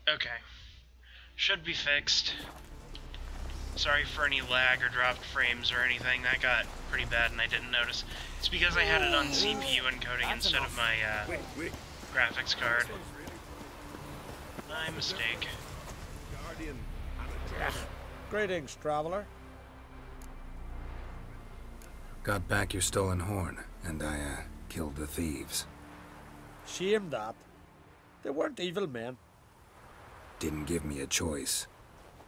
Okay. Should be fixed. Sorry for any lag or dropped frames or anything. That got pretty bad and I didn't notice. It's because I had it on CPU encoding instead of my graphics card. My mistake. Greetings, traveler. Got back your stolen horn, and I, killed the thieves. Shame that. They weren't evil men. Didn't give me a choice.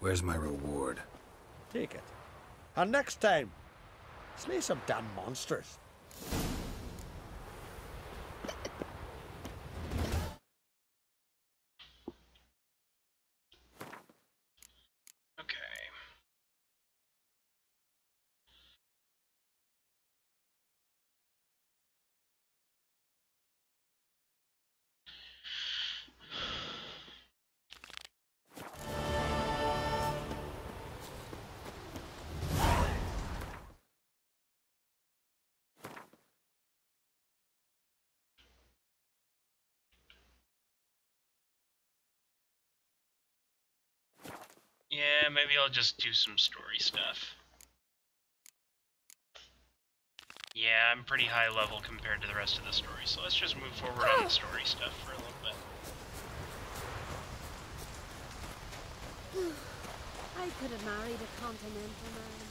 Where's my reward? Take it. And next time, slay some damn monsters. Okay. Yeah, maybe I'll just do some story stuff. Yeah, I'm pretty high level compared to the rest of the story, so let's just move forward on the story stuff for a little bit. I could have married a continental man.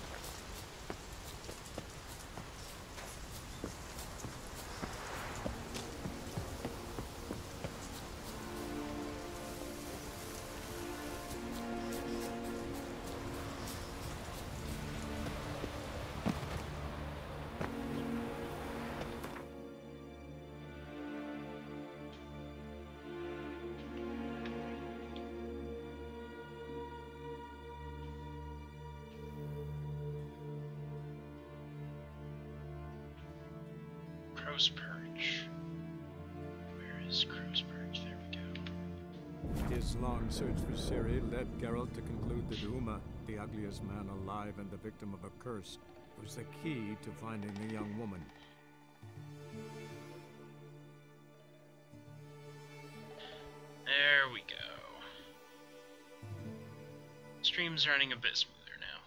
Crow's Perch. Where is Crow's Perch? There we go. His long search for Ciri led Geralt to conclude that Uma, the ugliest man alive and the victim of a curse, was the key to finding the young woman. There we go. Stream's running a bit smoother now.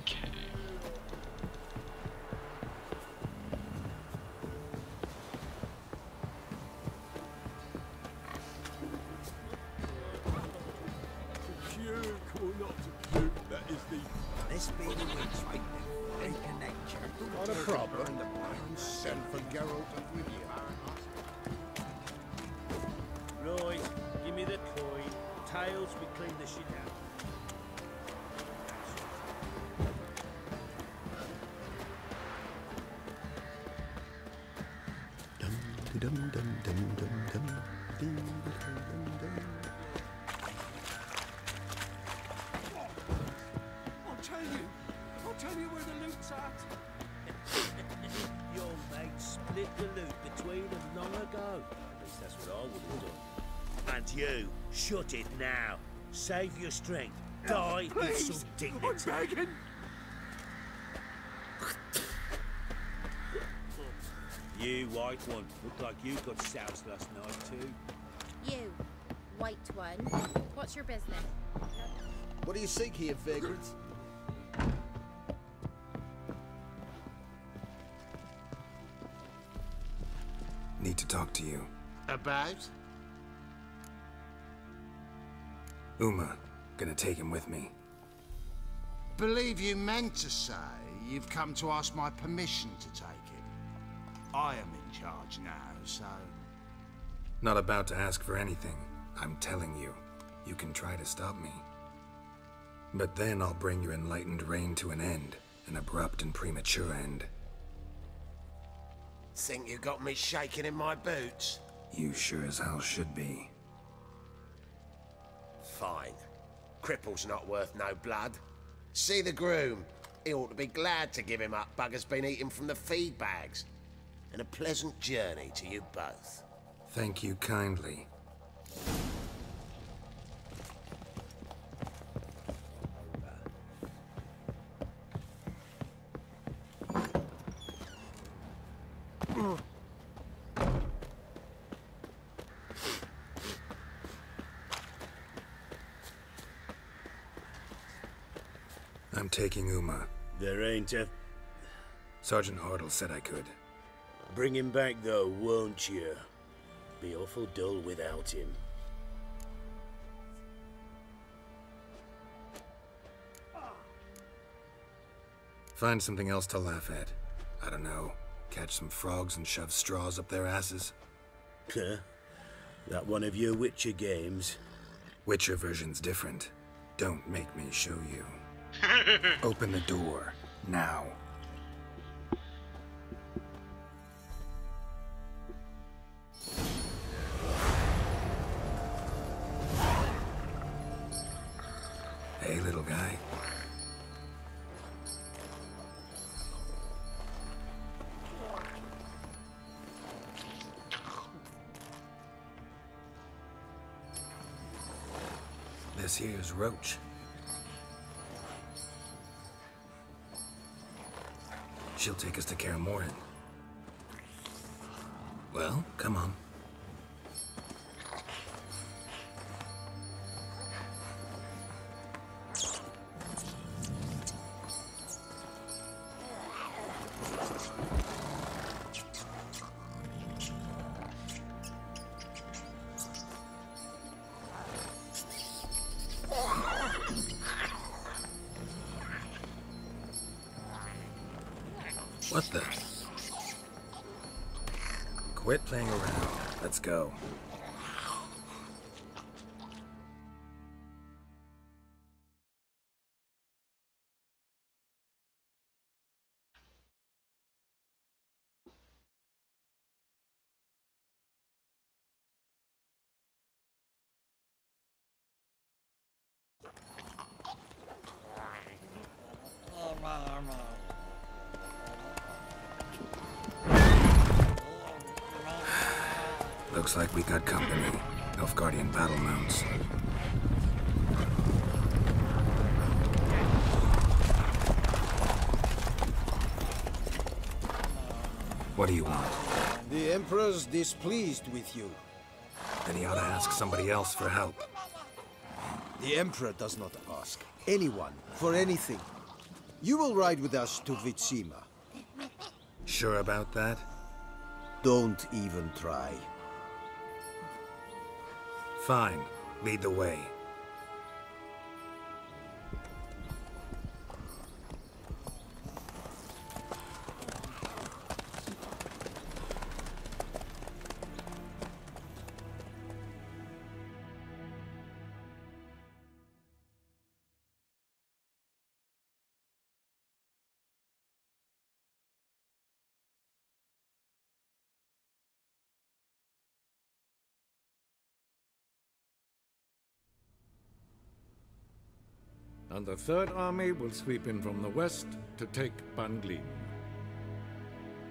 Okay. This be the witch right now. They connect you. Not a problem. Burn the blind send for Geralt of Rivia. Right, give me the coin. Tails, we clean the shit out. I'll tell you where the loot's at. Your mate split the loot between them long ago. At least that's what I would have done. And you, shut it now. Save your strength. Die with some dignity. I'm begging. You, white one, look like you got soused last night too. You, white one. What's your business? What do you seek here, vagrants? Need to talk to you. About? Uma, gonna take him with me. Believe you meant to say you've come to ask my permission to take him. I am in charge now, so... Not about to ask for anything. I'm telling you, you can try to stop me. But then I'll bring your enlightened reign to an end, an abrupt and premature end. Think you got me shaking in my boots? You sure as hell should be. Fine. Cripple's not worth no blood. See the groom. He ought to be glad to give him up. Bugger's been eating from the feed bags. And a pleasant journey to you both. Thank you kindly. I'm taking Uma. There ain't a... Sergeant Hartle said I could. Bring him back, though, won't you? Be awful dull without him. Find something else to laugh at. I don't know. Catch some frogs and shove straws up their asses. Huh? That one of your Witcher games? Witcher version's different. Don't make me show you. Open the door. Now. Hey, little guy. This here's Roach. She'll take us to Kaer Morhen. Well, come on. What the? Quit playing around. Let's go. Looks like we got company. Nilfgaardian battle mounts. What do you want? The Emperor's displeased with you. Then he ought to ask somebody else for help. The Emperor does not ask anyone for anything. You will ride with us to Vitsima. Sure about that? Don't even try. Fine. Lead the way. And the Third Army will sweep in from the west to take Ban Glin.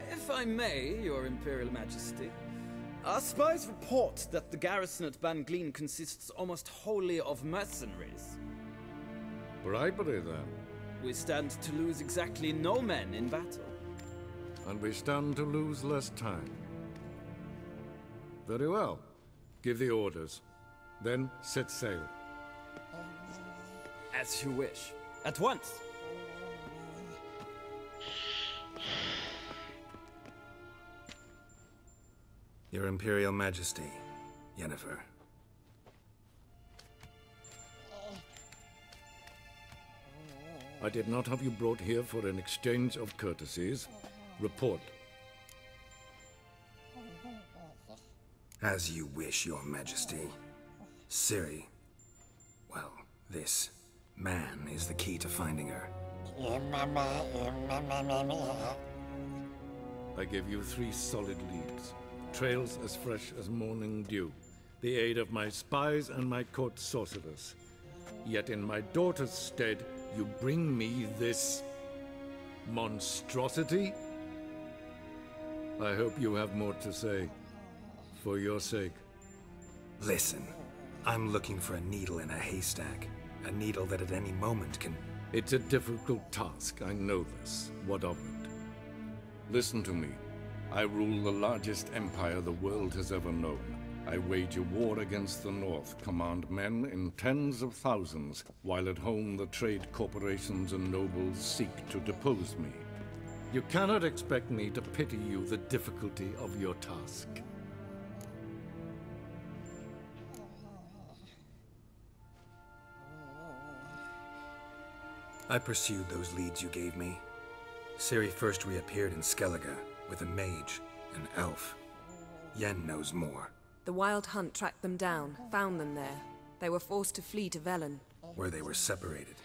If I may, Your Imperial Majesty, our spies report that the garrison at Ban Glin consists almost wholly of mercenaries. Bribery, then. We stand to lose exactly no men in battle. And we stand to lose less time. Very well. Give the orders. Then set sail. As you wish. At once. Your Imperial Majesty, Yennefer. I did not have you brought here for an exchange of courtesies. Report. As you wish, Your Majesty. Ciri. Well, this man is the key to finding her. I give you 3 solid leads. Trails as fresh as morning dew. The aid of my spies and my court sorcerers. Yet in my daughter's stead, you bring me this monstrosity? I hope you have more to say. For your sake. Listen, I'm looking for a needle in a haystack. A needle that at any moment can... It's a difficult task, I know this. What of it? Listen to me. I rule the largest empire the world has ever known. I wage a war against the North, command men in tens of thousands, while at home the trade corporations and nobles seek to depose me. You cannot expect me to pity you the difficulty of your task. I pursued those leads you gave me. Ciri first reappeared in Skellige with a mage, an elf. Yen knows more. The Wild Hunt tracked them down, found them there. They were forced to flee to Velen. Where they were separated.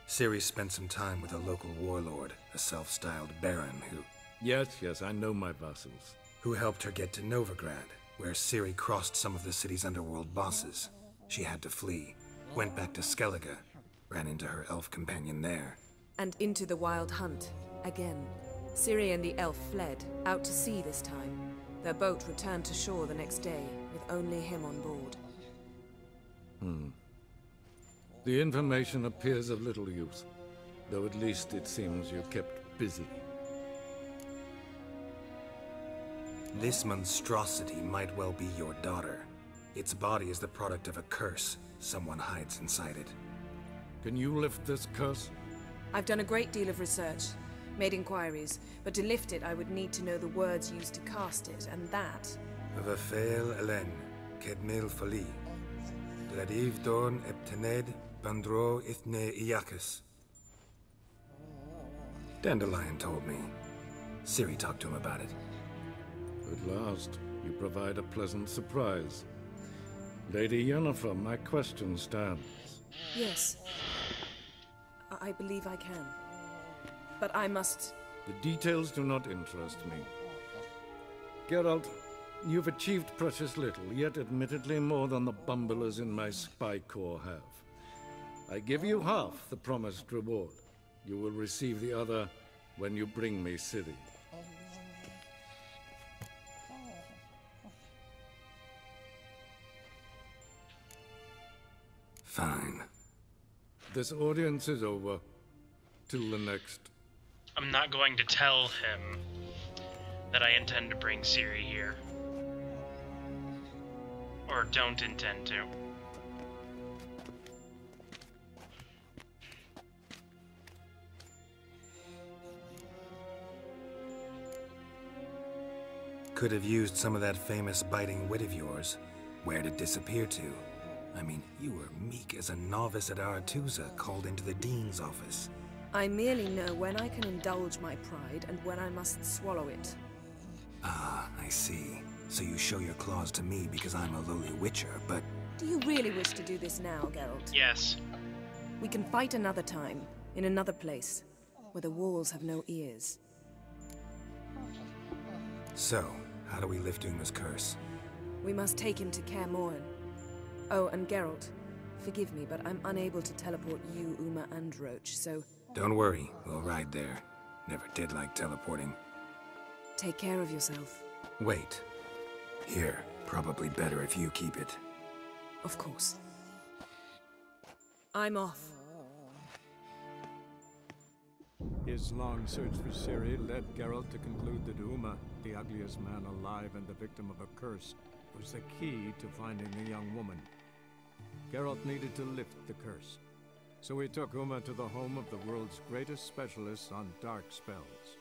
Ciri spent some time with a local warlord, a self-styled baron who... Yes, I know my vassals. Who helped her get to Novigrad, where Ciri crossed some of the city's underworld bosses. She had to flee, went back to Skellige, ran into her elf companion there. And into the Wild Hunt, again. Ciri and the elf fled, out to sea this time. Their boat returned to shore the next day, with only him on board. The information appears of little use, though at least it seems you're kept busy. This monstrosity might well be your daughter. Its body is the product of a curse. Someone hides inside it. Can you lift this curse? I've done a great deal of research, made inquiries, but to lift it I would need to know the words used to cast it, and that... Vafael Elen, Kedmil Fali, Dradiv Dorn Eptened, Bandro Ithne Iacus. Dandelion told me. Ciri talked to him about it. At last, you provide a pleasant surprise. Lady Yennefer, my question stands. Yes. I believe I can. But I must... The details do not interest me. Geralt, you've achieved precious little, yet admittedly more than the bumblers in my spy corps have. I give you half the promised reward. You will receive the other when you bring me Ciri. Fine. This audience is over. Till the next. I'm not going to tell him that I intend to bring Ciri here. Or don't intend to. Could have used some of that famous biting wit of yours. Where'd it disappear to? I mean, you were meek as a novice at Aretuza called into the Dean's office. I merely know when I can indulge my pride and when I must swallow it. Ah, I see. So you show your claws to me because I'm a lowly witcher, but... Do you really wish to do this now, Geralt? Yes. We can fight another time, in another place, where the walls have no ears. So, how do we lift Uma's curse? We must take him to Kaer Morhen. Oh, and Geralt, forgive me, but I'm unable to teleport you, Uma, and Roach, so... Don't worry, we'll ride there. Never did like teleporting. Take care of yourself. Wait. Here, probably better if you keep it. Of course. I'm off. His long search for Ciri led Geralt to conclude that Uma, the ugliest man alive and the victim of a curse, was the key to finding the young woman. Geralt needed to lift the curse, so he took Uma to the home of the world's greatest specialists on dark spells,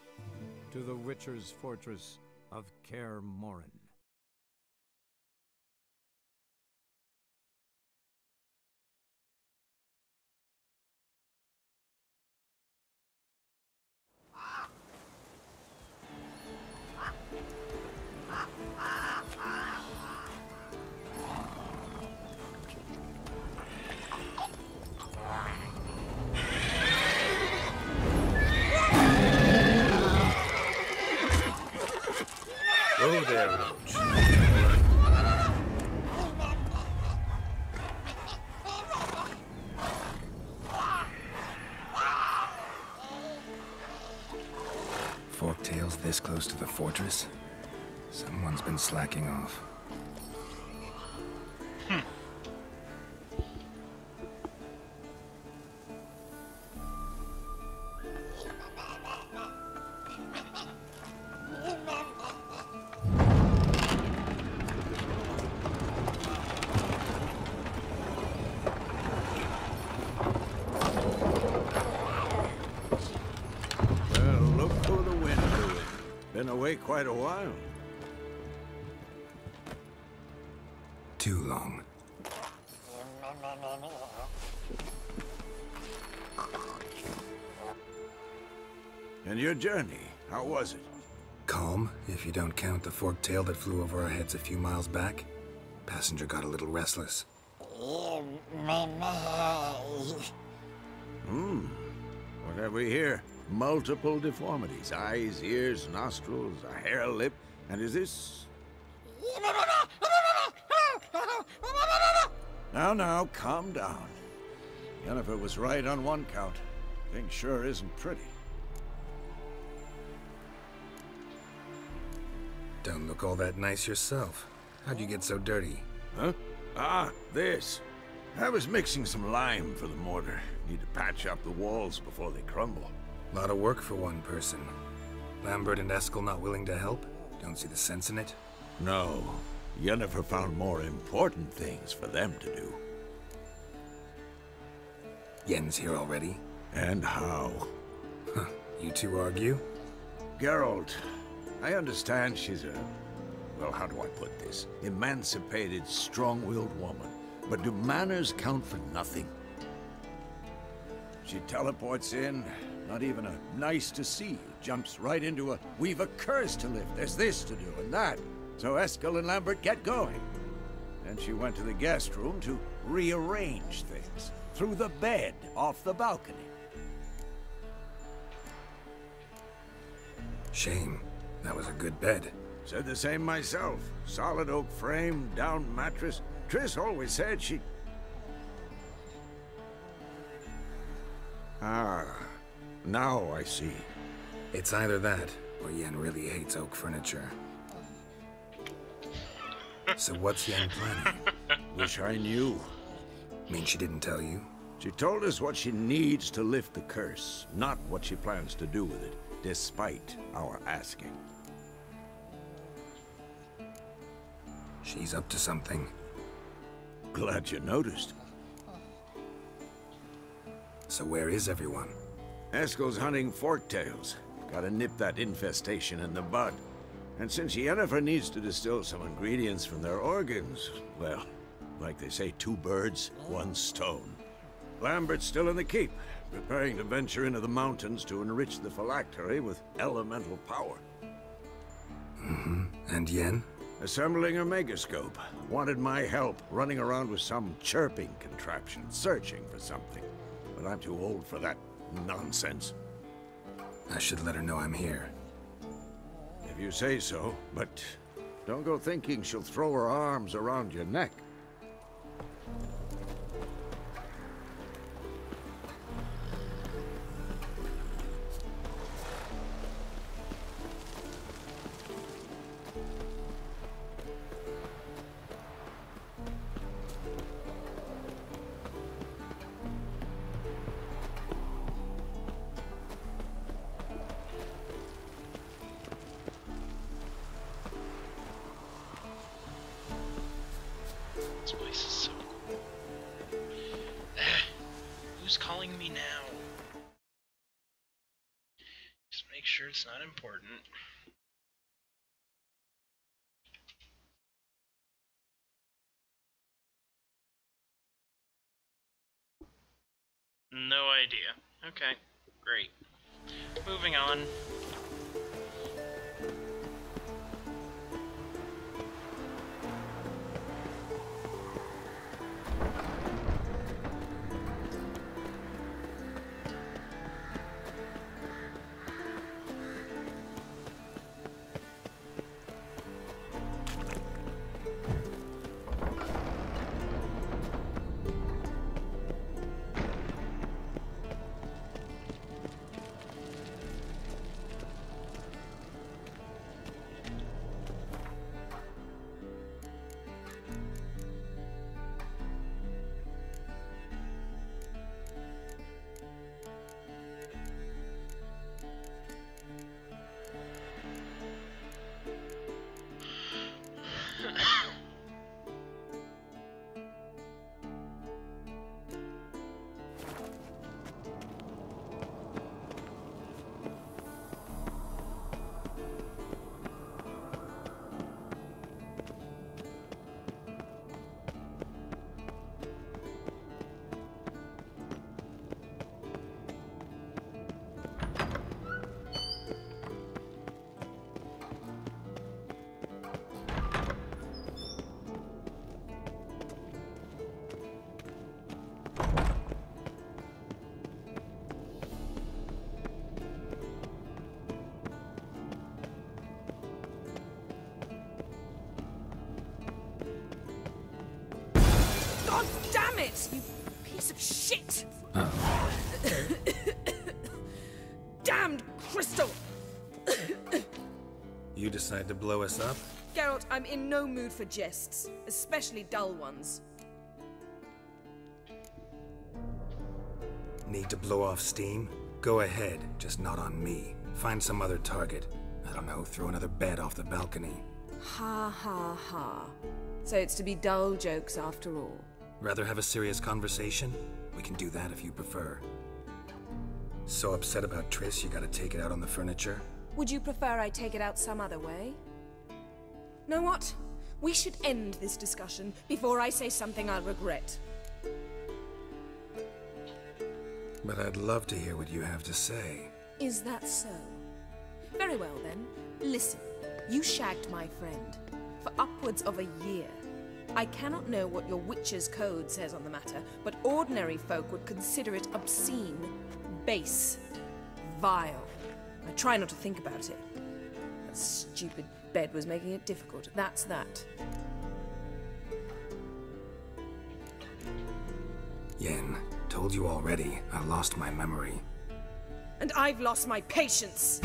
to the Witcher's fortress of Kaer Morhen. there, Roach. Forktails this close to the fortress? Someone's been slacking off. Quite a while. Too long. And your journey, how was it? Calm, if you don't count the forktail that flew over our heads a few miles back. Passenger got a little restless. What have we here? Multiple deformities. Eyes, ears, nostrils, a hair lip. And is this... Now, calm down. Yennefer was right on one count. Thing sure isn't pretty. Don't look all that nice yourself. How'd you get so dirty? Huh? Ah, this. I was mixing some lime for the mortar. Need to patch up the walls before they crumble. Lot of work for one person. Lambert and Eskel not willing to help? Don't see the sense in it? No. Yennefer found more important things for them to do. Yen's here already? And how? Huh. You two argue? Geralt, I understand she's a... well, how do I put this? Emancipated, strong-willed woman. But do manners count for nothing? She teleports in, not even a nice to see you, jumps right into a we've a curse to lift, there's this to do and that. So Eskel and Lambert get going. Then she went to the guest room to rearrange things. Through the bed, off the balcony. Shame. That was a good bed. Said the same myself. Solid oak frame, down mattress. Triss always said she... Ah, now I see. It's either that, or Yen really hates oak furniture. So what's Yen planning? Wish I knew. Mean she didn't tell you? She told us what she needs to lift the curse, not what she plans to do with it, despite our asking. She's up to something. Glad you noticed. So where is everyone? Eskel's hunting forktails. Gotta nip that infestation in the bud. And since Yennefer needs to distill some ingredients from their organs, well, like they say, 2 birds, 1 stone. Lambert's still in the keep, preparing to venture into the mountains to enrich the phylactery with elemental power. Mm-hmm. And Yen? Assembling a megascope. Wanted my help running around with some chirping contraption, searching for something. But I'm too old for that nonsense. I should let her know I'm here. If you say so, but don't go thinking she'll throw her arms around your neck. This place is so cool. Who's calling me now? Just make sure it's not important. No idea. Okay, great. Moving on. Geralt, you piece of shit! Damned crystal! You decide to blow us up? Geralt, I'm in no mood for jests, especially dull ones. Need to blow off steam? Go ahead, just not on me. Find some other target. I don't know, throw another bed off the balcony. Ha ha ha. So it's to be dull jokes after all. Rather have a serious conversation? We can do that if you prefer. So upset about Triss you gotta take it out on the furniture? Would you prefer I take it out some other way? Know what? We should end this discussion before I say something I'll regret. But I'd love to hear what you have to say. Is that so? Very well then. Listen, you shagged my friend for upwards of a year. I cannot know what your witch's code says on the matter, but ordinary folk would consider it obscene, base, vile. I try not to think about it. That stupid bed was making it difficult. That's that. Yen, told you already, I lost my memory. And I've lost my patience!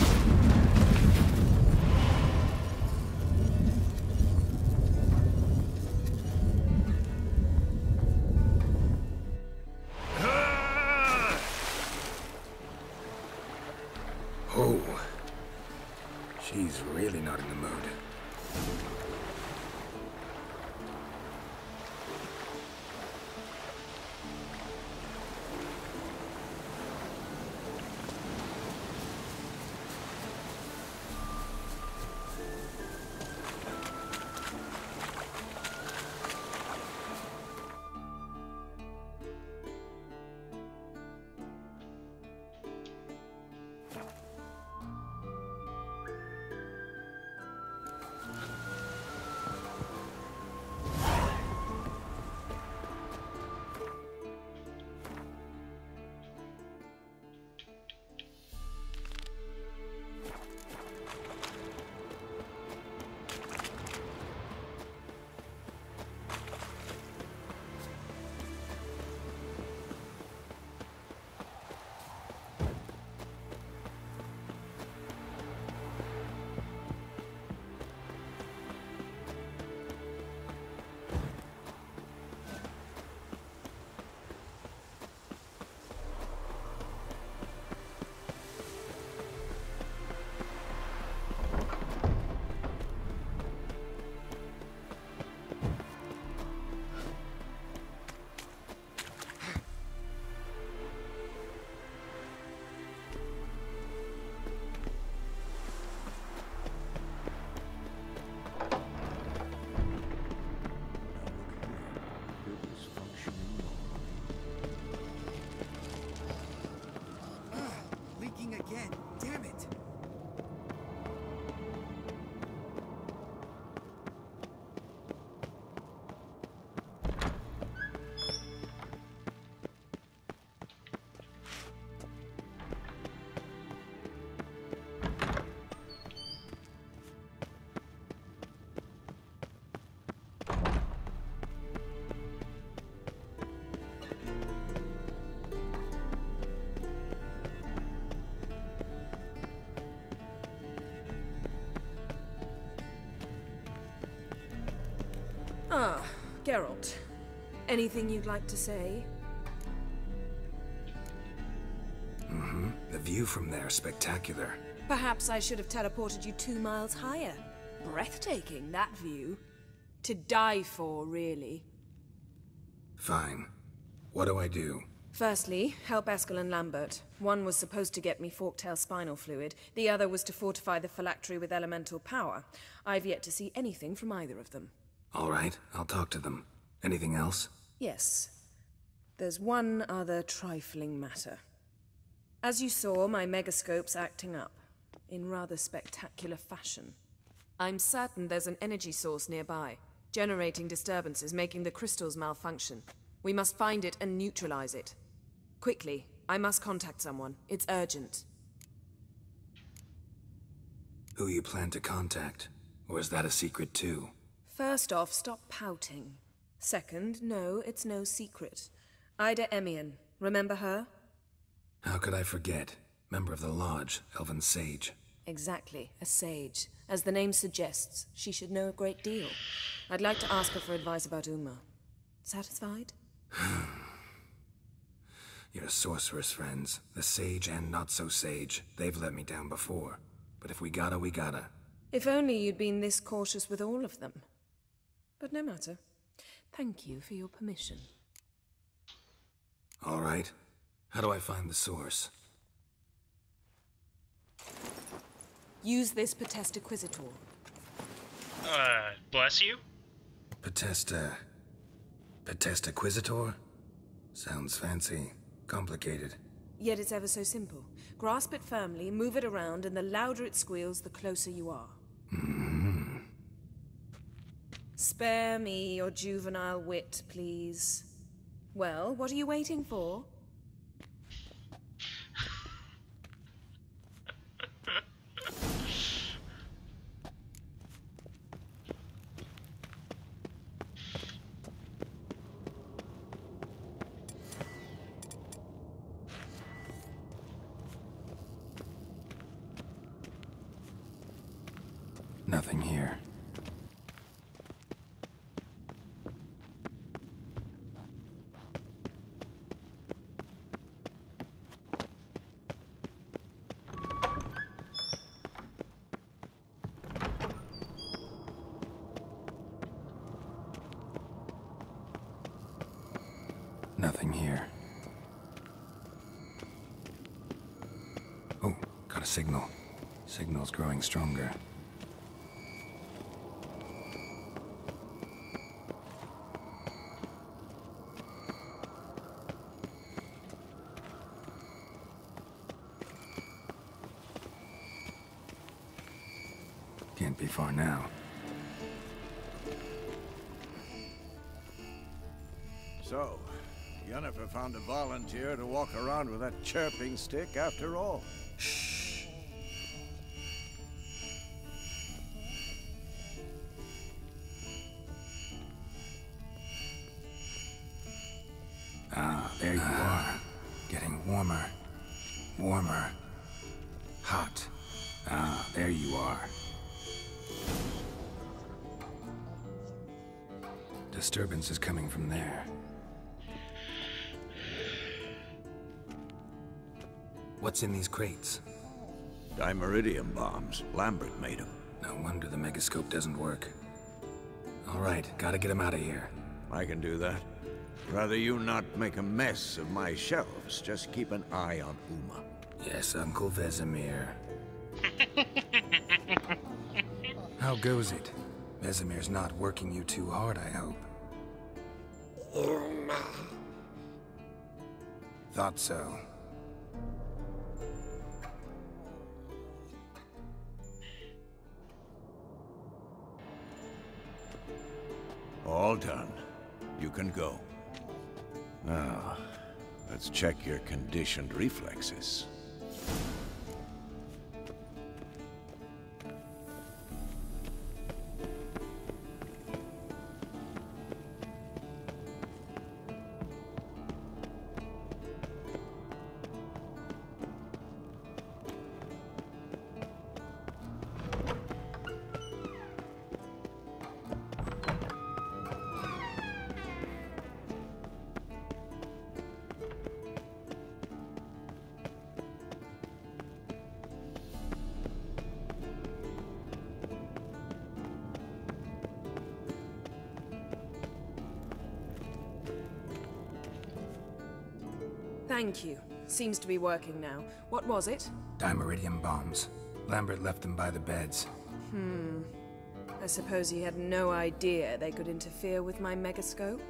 Oh. She's really not in the mood. Again, damn it! Ah, Geralt. Anything you'd like to say? Mm-hmm. The view from there is spectacular. Perhaps I should have teleported you 2 miles higher. Breathtaking, that view. To die for, really. Fine. What do I do? Firstly, help Eskel and Lambert. One was supposed to get me forktail spinal fluid. The other was to fortify the phylactery with elemental power. I've yet to see anything from either of them. All right, I'll talk to them. Anything else? Yes. There's one other trifling matter. As you saw, my megascope's acting up, in rather spectacular fashion. I'm certain there's an energy source nearby, generating disturbances, making the crystals malfunction. We must find it and neutralize it. Quickly, I must contact someone. It's urgent. Who you plan to contact? Or is that a secret too? First off, stop pouting. Second, no, it's no secret. Ida Emian. Remember her? How could I forget? Member of the Lodge, Elven Sage. Exactly, a sage. As the name suggests, she should know a great deal. I'd like to ask her for advice about Uma. Satisfied? Your sorceress friends, the sage and not-so-sage, they've let me down before. But if we gotta, we gotta. If only you'd been this cautious with all of them. But no matter. Thank you for your permission. All right. How do I find the source? Use this Potesta Quisitor. Bless you? Potesta Quisitor? Sounds fancy. Complicated. Yet it's ever so simple. Grasp it firmly, move it around, and the louder it squeals, the closer you are. Spare me your juvenile wit, please. Well, what are you waiting for? Nothing here. Nothing here. Oh, got a signal. Signal's growing stronger. Can't be far now. So, Yennefer found a volunteer to walk around with that chirping stick after all. Shh. Ah, there you are. Getting warmer. Warmer. Hot. Ah, there you are. Disturbance is coming from there. What's in these crates? Dimeridium bombs. Lambert made them. No wonder the megascope doesn't work. All right, gotta get him out of here. I can do that. Rather you not make a mess of my shelves. Just keep an eye on Uma. Yes, Uncle Vesemir. How goes it? Vesemir's not working you too hard, I hope. Uma. Thought so. All done. You can go. Now, let's check your conditioned reflexes. Thank you. Seems to be working now. What was it? Dimeridium bombs. Lambert left them by the beds. I suppose he had no idea they could interfere with my megascope?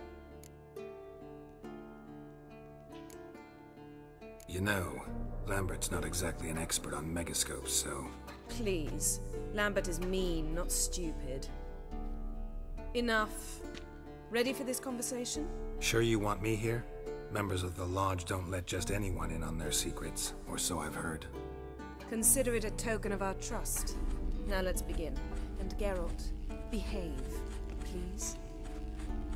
You know, Lambert's not exactly an expert on megascopes, so... Please. Lambert is mean, not stupid. Enough. Ready for this conversation? Sure you want me here? Members of the Lodge don't let just anyone in on their secrets, or so I've heard. Consider it a token of our trust. Now let's begin. And Geralt, behave, please.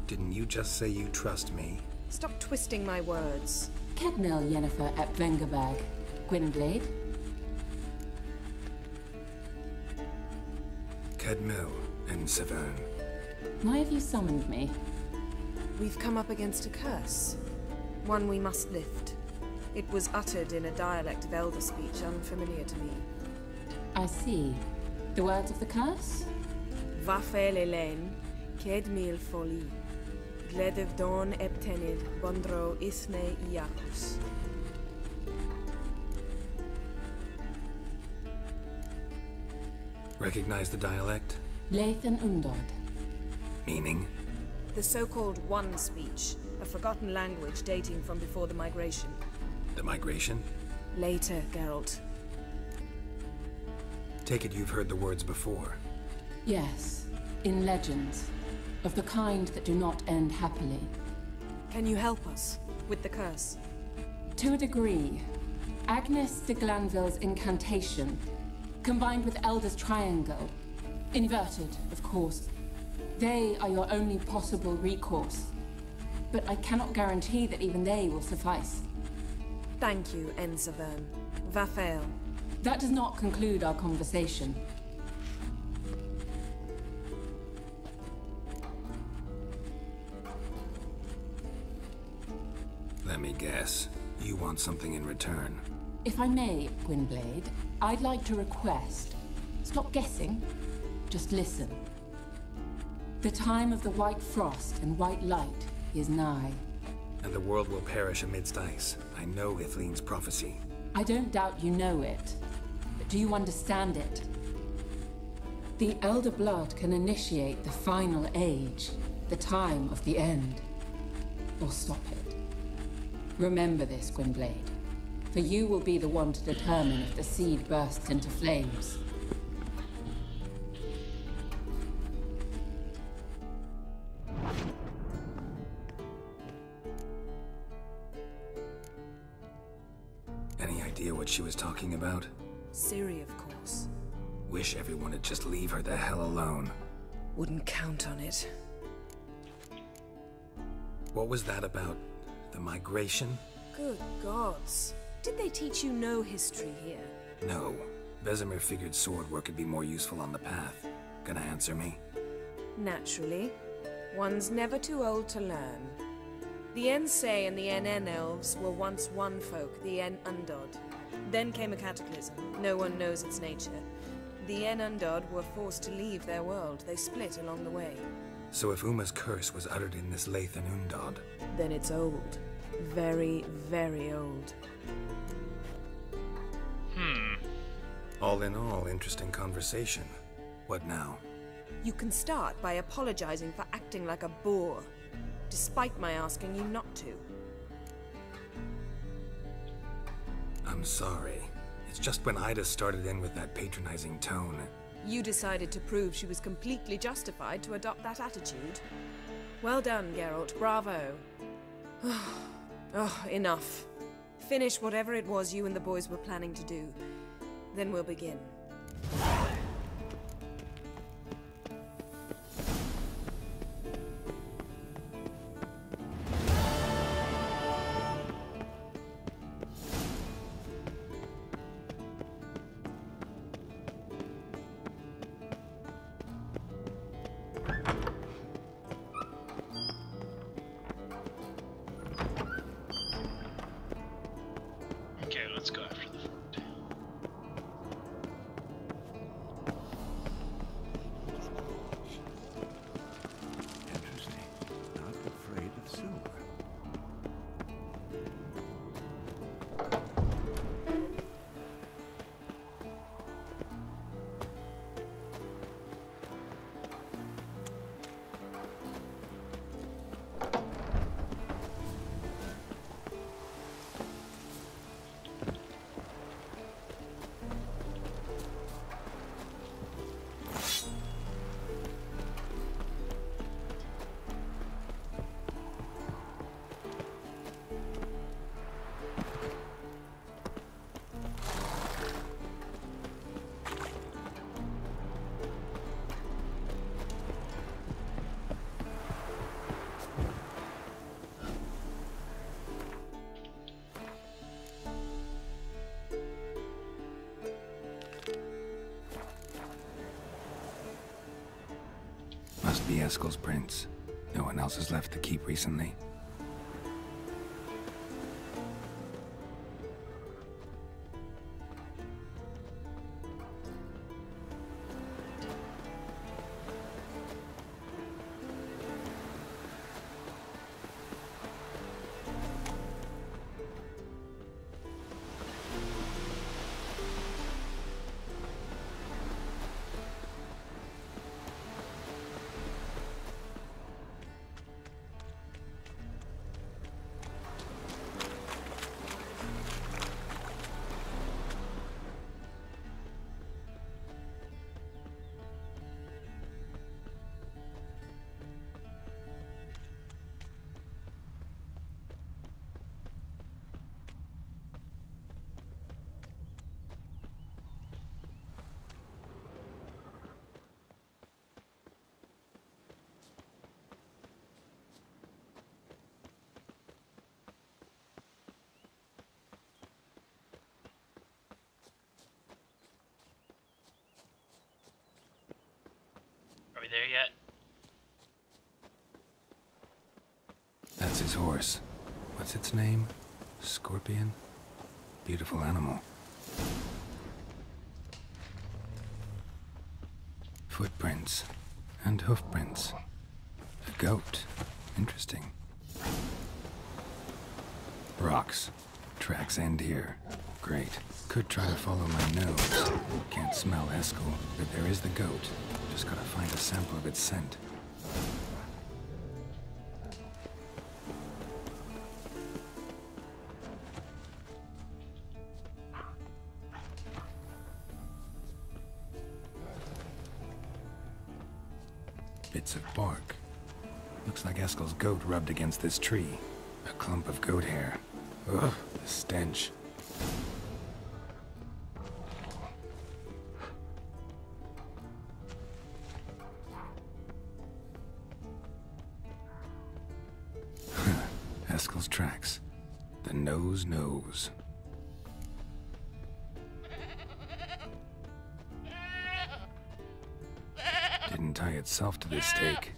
Didn't you just say you trust me? Stop twisting my words. Kedmil Yennefer at Vengerberg. Gwynblade? Kedmil and Severn. Why have you summoned me? We've come up against a curse. One we must lift. It was uttered in a dialect of Elder speech unfamiliar to me. I see. The words of the curse? Vafel Elaine, Kedmil Foli, Gledev Dawn Eptenid, Bondro Isne Iacus. Recognize the dialect? Lathan Undod. Meaning? The so-called One speech, a forgotten language dating from before the migration. The migration? Later, Geralt. Take it you've heard the words before. Yes, in legends. Of the kind that do not end happily. Can you help us with the curse? To a degree. Agnes de Glanville's incantation, combined with Elder's triangle, inverted, of course. They are your only possible recourse. But I cannot guarantee that even they will suffice. Thank you, N. Severn. Vafel. That does not conclude our conversation. Let me guess. You want something in return. If I may, Gwynblade, I'd like to request. Stop guessing. Just listen. The time of the white frost and white light is nigh. And the world will perish amidst ice. I know Ithleen's prophecy. I don't doubt you know it. But do you understand it? The Elder Blood can initiate the final age, the time of the end. Or stop it. Remember this, Gwynblade. For you will be the one to determine if the seed bursts into flames. Any idea what she was talking about? Ciri, of course. Wish everyone would just leave her the hell alone. Wouldn't count on it. What was that about? The migration? Good gods. Did they teach you no history here? No. Vesemir figured sword work could be more useful on the path. Gonna answer me? Naturally. One's never too old to learn. The Ensei and the NN elves were once one folk, the En Undod. Then came a cataclysm. No one knows its nature. The En Undod were forced to leave their world. They split along the way. So if Uma's curse was uttered in this Lathan Undod... Then it's old. Very, very old. All in all, interesting conversation. What now? You can start by apologizing for acting like a boor, despite my asking you not to. I'm sorry. It's just when Ida started in with that patronizing tone. You decided to prove she was completely justified to adopt that attitude. Well done, Geralt. Bravo. Oh, enough. Finish whatever it was you and the boys were planning to do. Then we'll begin. Okay, let's go after the fort. Interesting. Not afraid of silver. Eskel's prints. No one else has left the keep recently. Are we there yet? That's his horse. What's its name? Scorpion? Beautiful animal. Footprints. And hoofprints. A goat. Interesting. Rocks. Tracks end here. Great. Could try to follow my nose. Can't smell Eskel, but there is the goat. Just gotta find a sample of its scent. Bits of bark. Looks like Eskel's goat rubbed against this tree. A clump of goat hair. Ugh, the stench. Eskel's tracks. The nose knows. Didn't tie itself to this stake.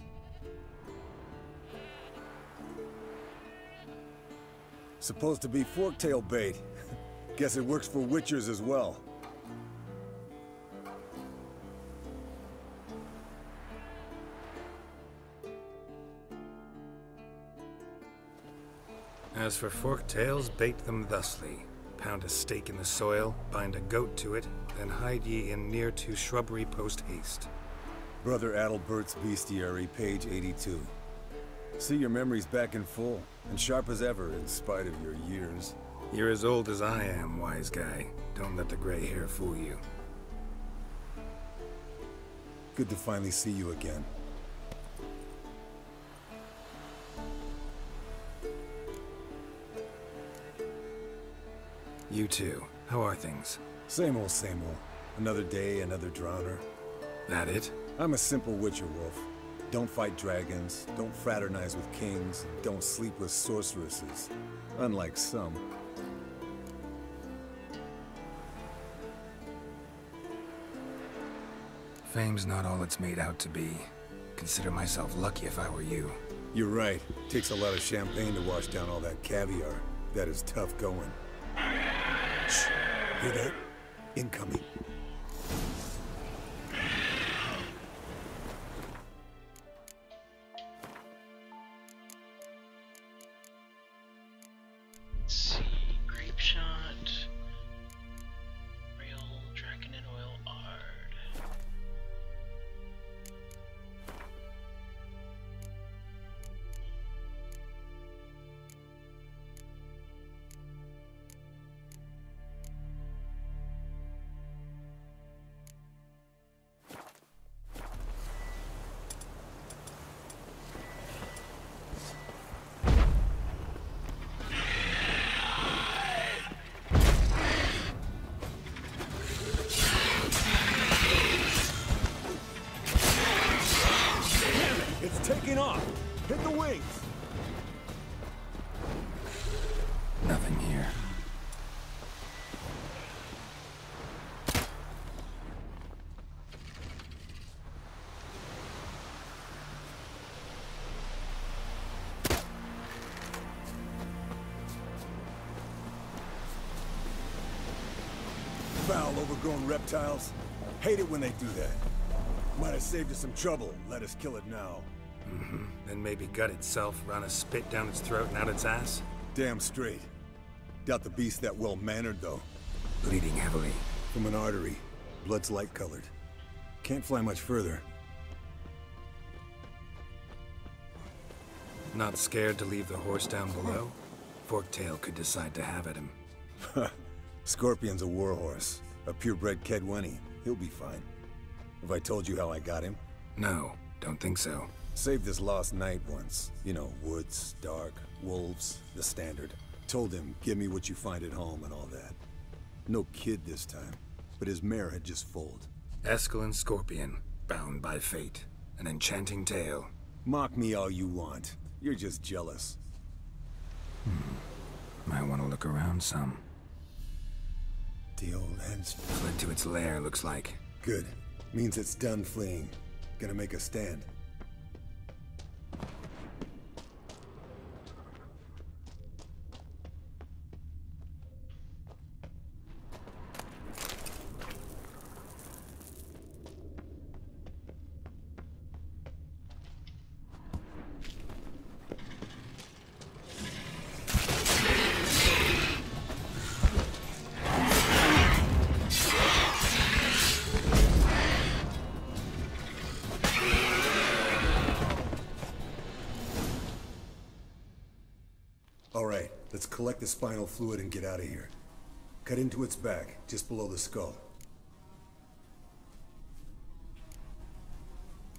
Supposed to be forktail bait. Guess it works for witchers as well. As for forktails, bait them thusly. Pound a stake in the soil, bind a goat to it, then hide ye in near to shrubbery post haste. Brother Adalbert's Bestiary, page 82. See your memories back in full, and sharp as ever in spite of your years. You're as old as I am, wise guy. Don't let the gray hair fool you. Good to finally see you again. You too. How are things? Same old, same old. Another day, another drowner. That it? I'm a simple witcher wolf. Don't fight dragons, don't fraternize with kings, and don't sleep with sorceresses. Unlike some. Fame's not all it's made out to be. Consider myself lucky if I were you. You're right. Takes a lot of champagne to wash down all that caviar. That is tough going. Shh. Hear that? Incoming. Let's see. Grape shot. Real dragon and oil ard. Foul, overgrown reptiles. Hate it when they do that. Might have saved us some trouble. Let us kill it now. Mm-hmm. Then maybe gut itself, run a spit down its throat and out its ass? Damn straight. Doubt the beast that well-mannered, though. Bleeding heavily. From an artery. Blood's light-colored. Can't fly much further. Not scared to leave the horse down below? Forktail could decide to have at him. Scorpion's a warhorse. A purebred Kedwenny. He'll be fine. Have I told you how I got him? No, don't think so. Saved his lost knight once. You know, woods, dark, wolves, the standard. Told him, give me what you find at home and all that. No kid this time, but his mare had just foaled. Eskel and Scorpion, bound by fate. An enchanting tale. Mock me all you want. You're just jealous. Might want to look around some. The old hen's fled to its lair, looks like. Good. Means it's done fleeing. Gonna make a stand. Alright, let's collect the spinal fluid and get out of here. Cut into its back, just below the skull.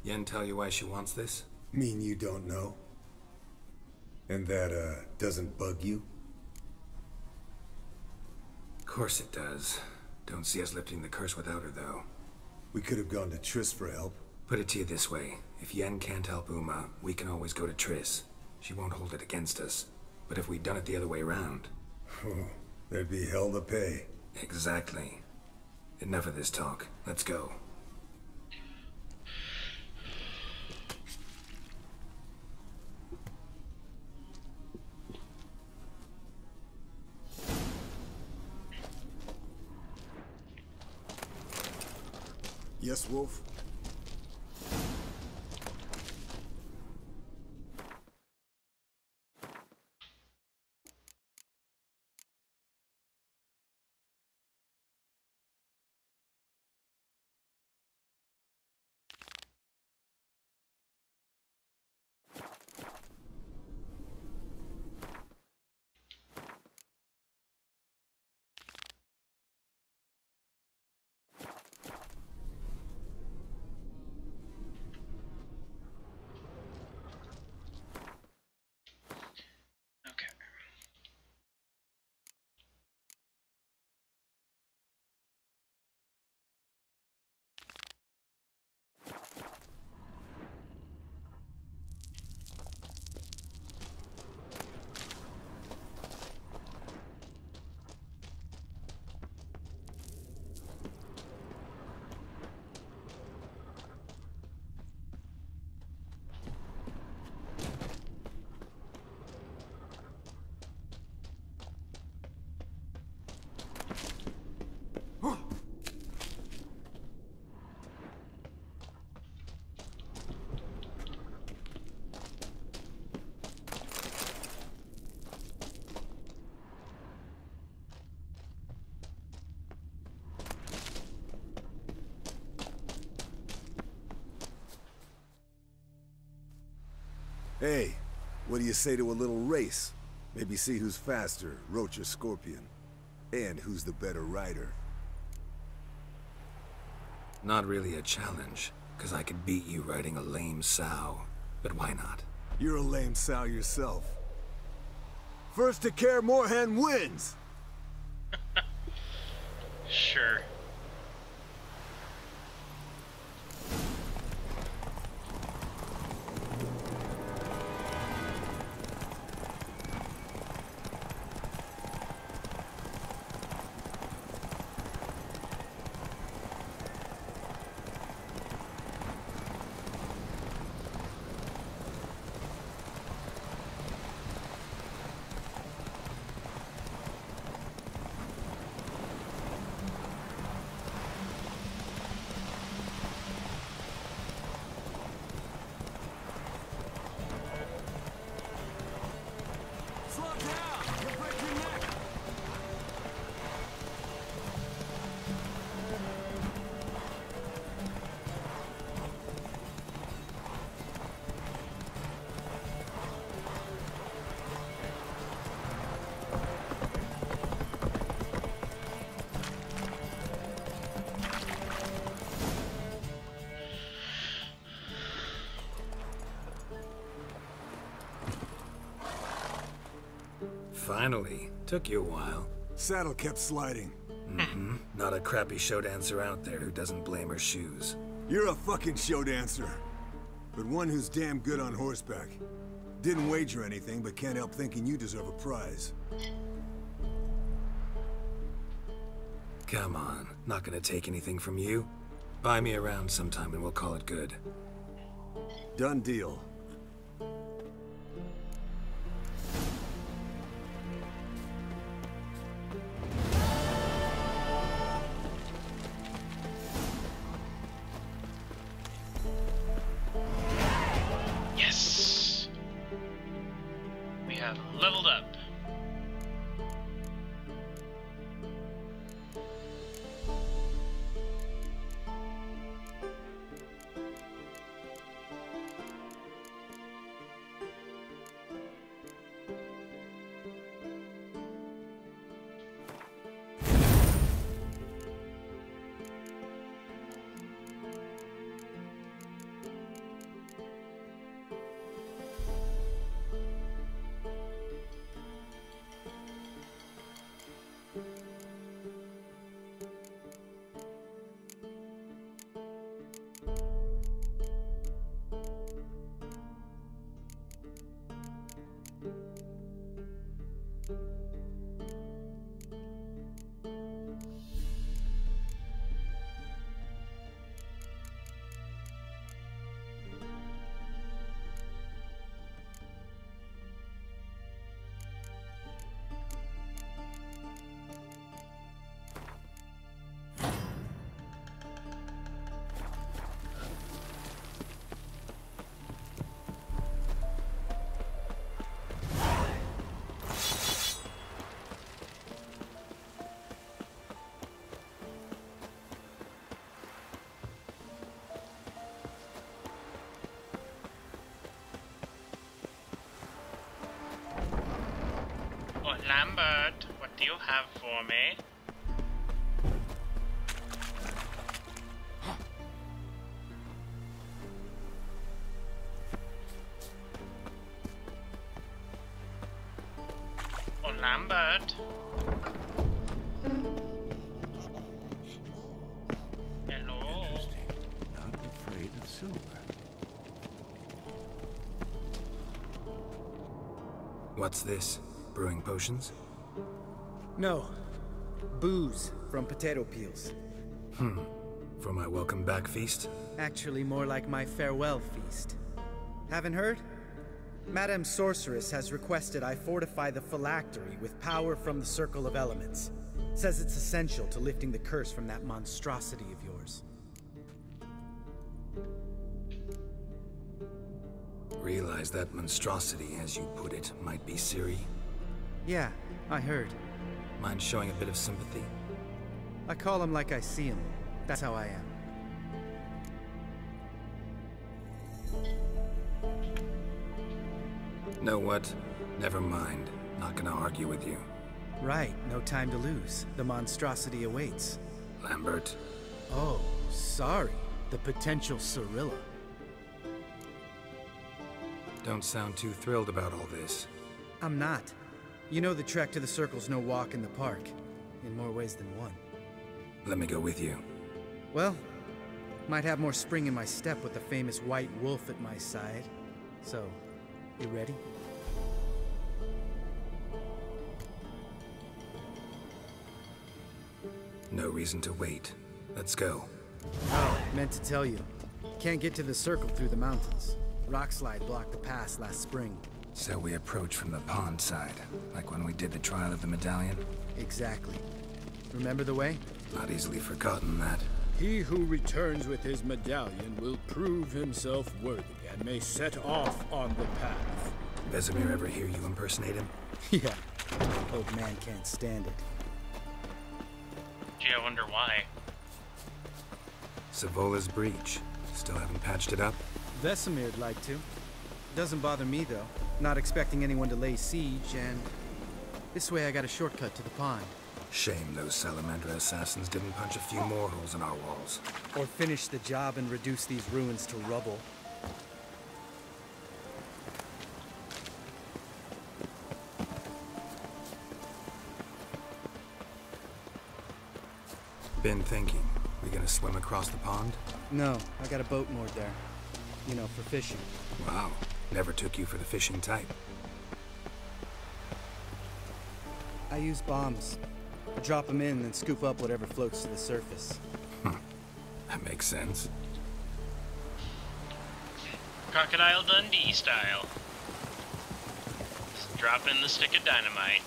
Yen tell you why she wants this? Mean you don't know? And that, doesn't bug you? Of course it does. Don't see us lifting the curse without her, though. We could have gone to Triss for help. Put it to you this way. If Yen can't help Uma, we can always go to Triss. She won't hold it against us. But if we'd done it the other way around... there'd be hell to pay. Exactly. Enough of this talk. Let's go. Yes, Wolf? Hey, what do you say to a little race? Maybe see who's faster, Roach or Scorpion. And who's the better rider. Not really a challenge, because I could beat you riding a lame sow. But why not? You're a lame sow yourself. First to Kaer Morhen wins! Sure. Finally. Took you a while. Saddle kept sliding. Mm-hmm. Not a crappy show dancer out there who doesn't blame her shoes. You're a fucking show dancer. But one who's damn good on horseback. Didn't wager anything, but can't help thinking you deserve a prize. Come on. Not gonna take anything from you. Buy me around sometime and we'll call it good. Done deal. Yes! We have leveled up. Lambert, what do you have for me? Oh, Lambert. Hello. Not afraid of silver. What's this? Brewing potions? No. Booze from potato peels. For my welcome back feast? Actually, more like my farewell feast. Haven't heard? Madame Sorceress has requested I fortify the phylactery with power from the Circle of Elements. Says it's essential to lifting the curse from that monstrosity of yours. Realize that monstrosity, as you put it, might be Ciri? Yeah, I heard. Mind showing a bit of sympathy? I call him like I see him. That's how I am. Know what? Never mind. Not gonna argue with you. Right, no time to lose. The monstrosity awaits. Lambert. Oh, sorry. The potential Cirilla. Don't sound too thrilled about all this. I'm not. You know the trek to the Circle's no walk in the park. In more ways than one. Let me go with you. Well, might have more spring in my step with the famous White Wolf at my side. So, you ready? No reason to wait. Let's go. Oh, meant to tell you. Can't get to the Circle through the mountains. Rockslide blocked the pass last spring. So we approach from the pond side, like when we did the trial of the medallion? Exactly. Remember the way? Not easily forgotten that. He who returns with his medallion will prove himself worthy and may set off on the path. Vesemir ever hear you impersonate him? Yeah. Old man can't stand it. Gee, I wonder why. Savola's breach. Still haven't patched it up? Vesemir'd like to. Doesn't bother me, though. Not expecting anyone to lay siege, and this way I got a shortcut to the pond. Shame those Salamandra assassins didn't punch a few more holes in our walls. Or finish the job and reduce these ruins to rubble. Been thinking. We gonna swim across the pond? No, I got a boat moored there. You know, for fishing. Wow. Never took you for the fishing type. I use bombs. I drop them in, then scoop up whatever floats to the surface. That makes sense. Crocodile Dundee style. Just drop in the stick of dynamite.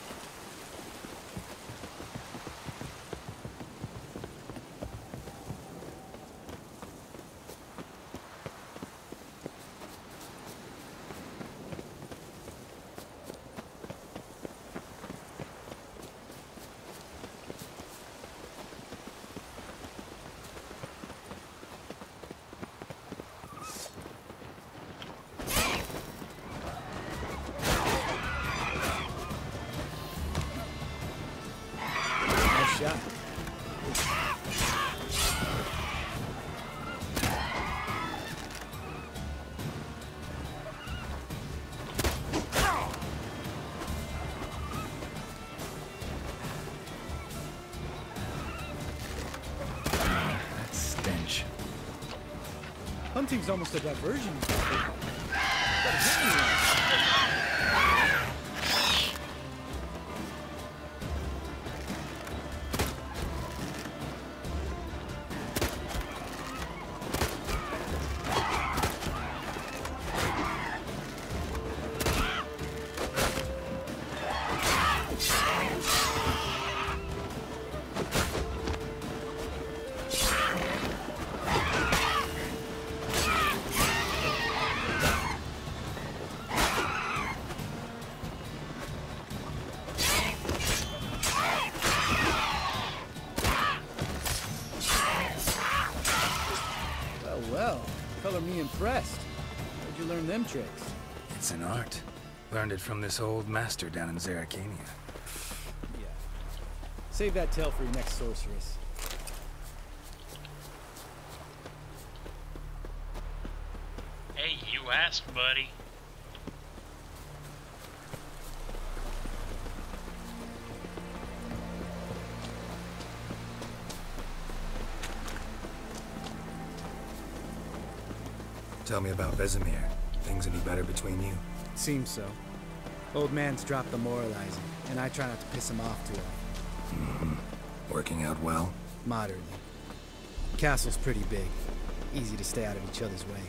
Hunting's almost a diversion. Well, color me impressed. Where'd you learn them tricks? It's an art. Learned it from this old master down in Zerrikania. Yeah. Save that tale for your next sorceress. Hey, you asked, buddy. Tell me about Vesemir. Things any better between you? Seems so. Old man's dropped the moralizing, and I try not to piss him off too often. Mm-hmm. Working out well? Moderately. Castle's pretty big. Easy to stay out of each other's way.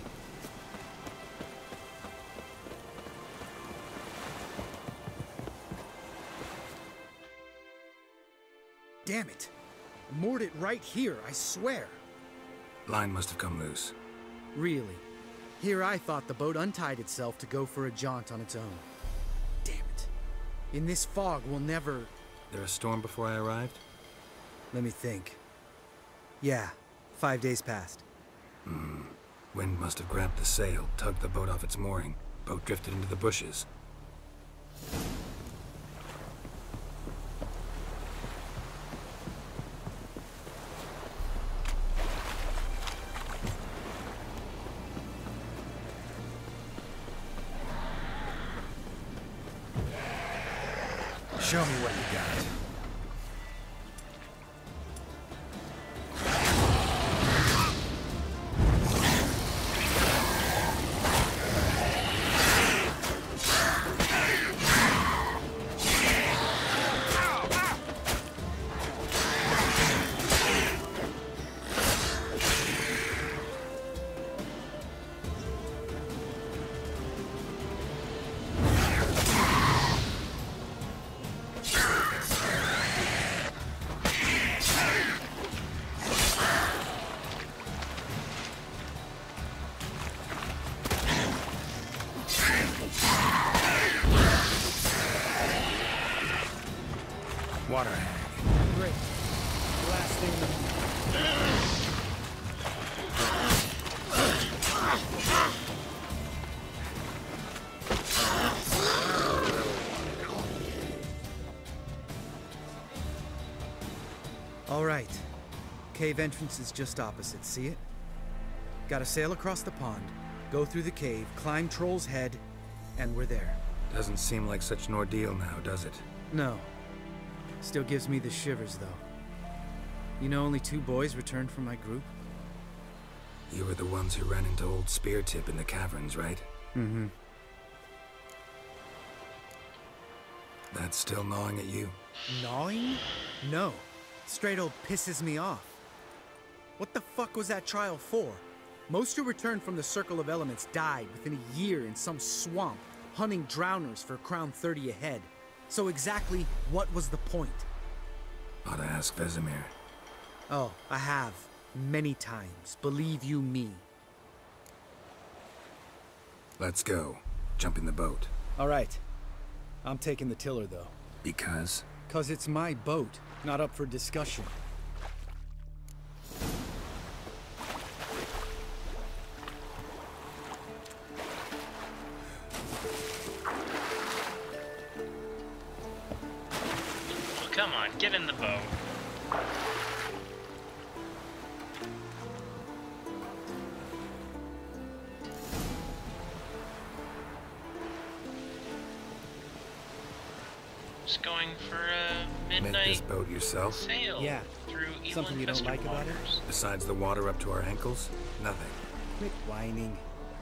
Damn it! I moored it right here, I swear. Line must have come loose. Really? Here I thought the boat untied itself to go for a jaunt on its own. Damn it. In this fog, we'll never... There a storm before I arrived? Let me think. Yeah, 5 days passed. Wind must have grabbed the sail, tugged the boat off its mooring. Boat drifted into the bushes. Show me what you got. Water hag. Great. Last thing... All right. Cave entrance is just opposite, see it? Gotta sail across the pond, go through the cave, climb Troll's Head, and we're there. Doesn't seem like such an ordeal now, does it? No. Still gives me the shivers, though. You know only 2 boys returned from my group? You were the ones who ran into old Speartip in the caverns, right? Mm-hmm. That's still gnawing at you? Gnawing? No. Straight old pisses me off. What the fuck was that trial for? Most who returned from the Circle of Elements died within a year in some swamp, hunting drowners for Crown 30 a head. So exactly what was the point? Ought to ask Vesemir. Oh, I have. Many times. Believe you me. Let's go. Jump in the boat. All right. I'm taking the tiller, though. Because? 'Cause it's my boat, not up for discussion. Well, come on, get in the boat. Just going for a Make midnight this boat yourself? sail Yeah. through Something you don't like about it? Besides the water up to our ankles? Nothing. Quit whining.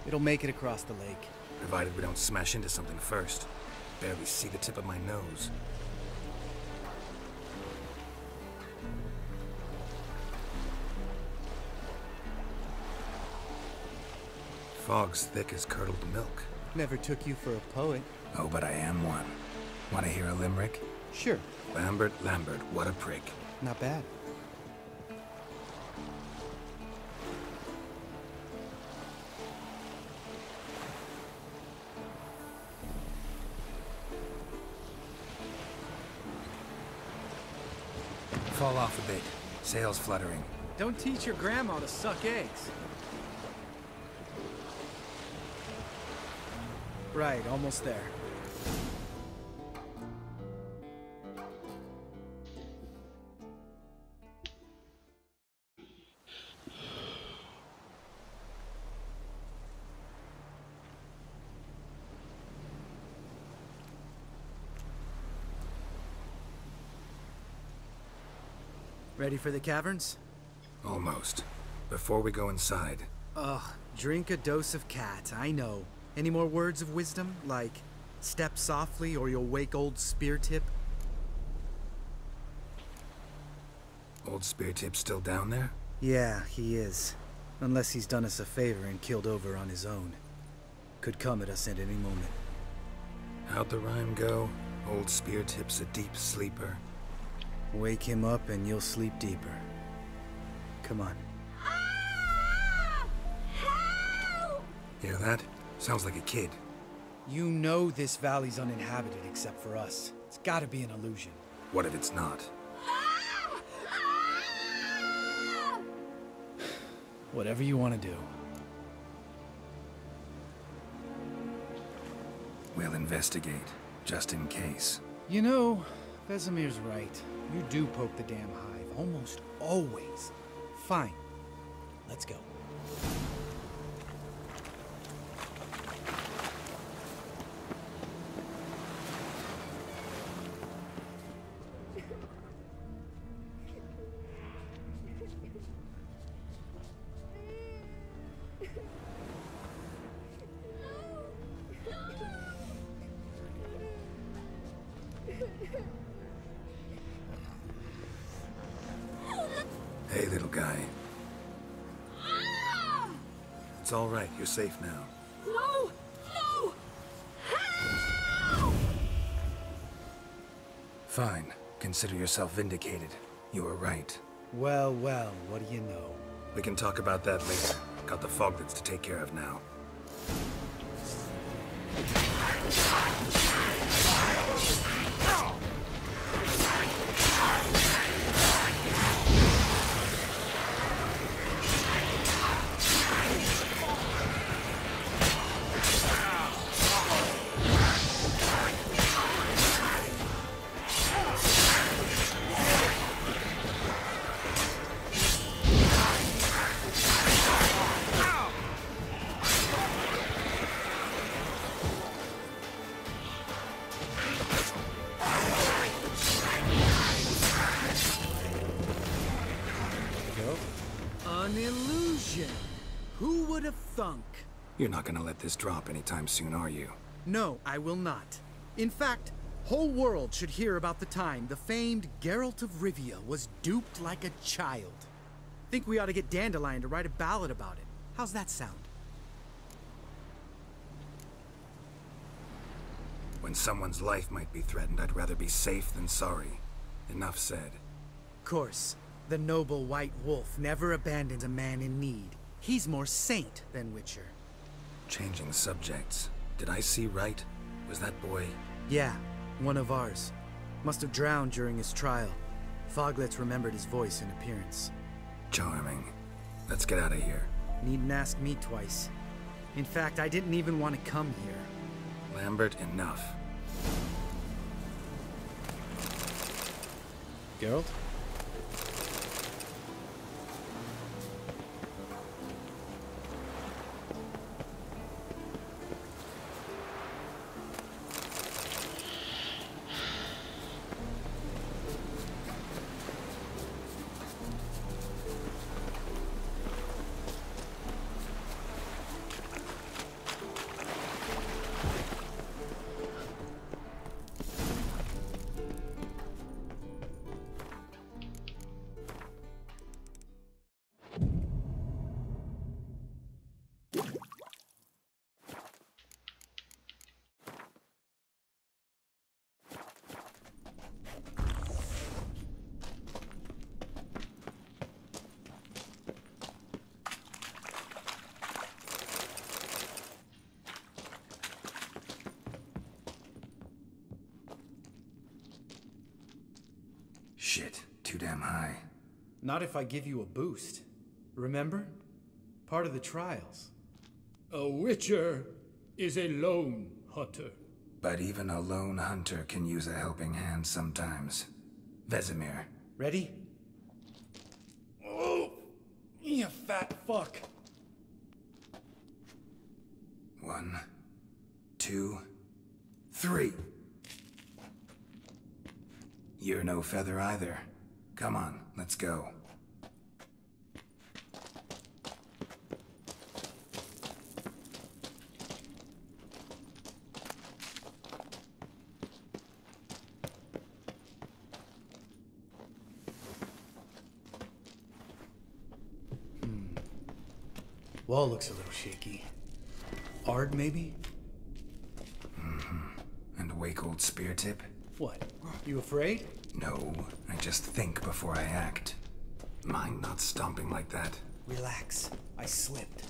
It'll make it across the lake. Provided we don't smash into something first. Barely see the tip of my nose. Fog's thick as curdled milk. Never took you for a poet. Oh, but I am one. Want to hear a limerick? Sure. Lambert, Lambert, what a prig. Not bad. Fall off a bit. Sails fluttering. Don't teach your grandma to suck eggs. Right, almost there. Ready for the caverns? Almost. Before we go inside. Ugh, drink a dose of cat, I know. Any more words of wisdom, like, step softly or you'll wake old Speartip? Old Speartip's still down there? Yeah, he is. Unless he's done us a favor and killed over on his own. Could come at us at any moment. How'd the rhyme go? Old Speartip's a deep sleeper. Wake him up and you'll sleep deeper. Come on. Hear that? Sounds like a kid. You know this valley's uninhabited except for us. It's gotta be an illusion. What if it's not? Whatever you want to do. We'll investigate, just in case. You know, Vesemir's right. You do poke the damn hive, almost always. Fine. Let's go. Hey, little guy. It's all right. You're safe now. No! No! Fine. Consider yourself vindicated. You were right. Well, well, what do you know? We can talk about that later. Got the Foglets to take care of now. An illusion! Who would have thunk? You're not gonna let this drop anytime soon, are you? No, I will not. In fact, whole world should hear about the time the famed Geralt of Rivia was duped like a child. Think we ought to get Dandelion to write a ballad about it. How's that sound? When someone's life might be threatened, I'd rather be safe than sorry. Enough said. Of course, the noble White Wolf never abandons a man in need. He's more saint than Witcher. Changing subjects. Did I see right? Was that boy? Yeah, one of ours. Must have drowned during his trial. Foglets remembered his voice and appearance. Charming. Let's get out of here. Needn't ask me twice. In fact, I didn't even want to come here. Lambert, enough. Geralt? Shit, too damn high. Not if I give you a boost. Remember? Part of the trials. A Witcher is a lone hunter. But even a lone hunter can use a helping hand sometimes. Vesemir. Ready? Oh, you fat fuck. 1, 2, 3. You're no feather either. Come on, let's go. Wall looks a little shaky. Ard, maybe? And a wake-old spear tip? What? You afraid? No, I just think before I act. Mind not stomping like that. Relax. I slipped.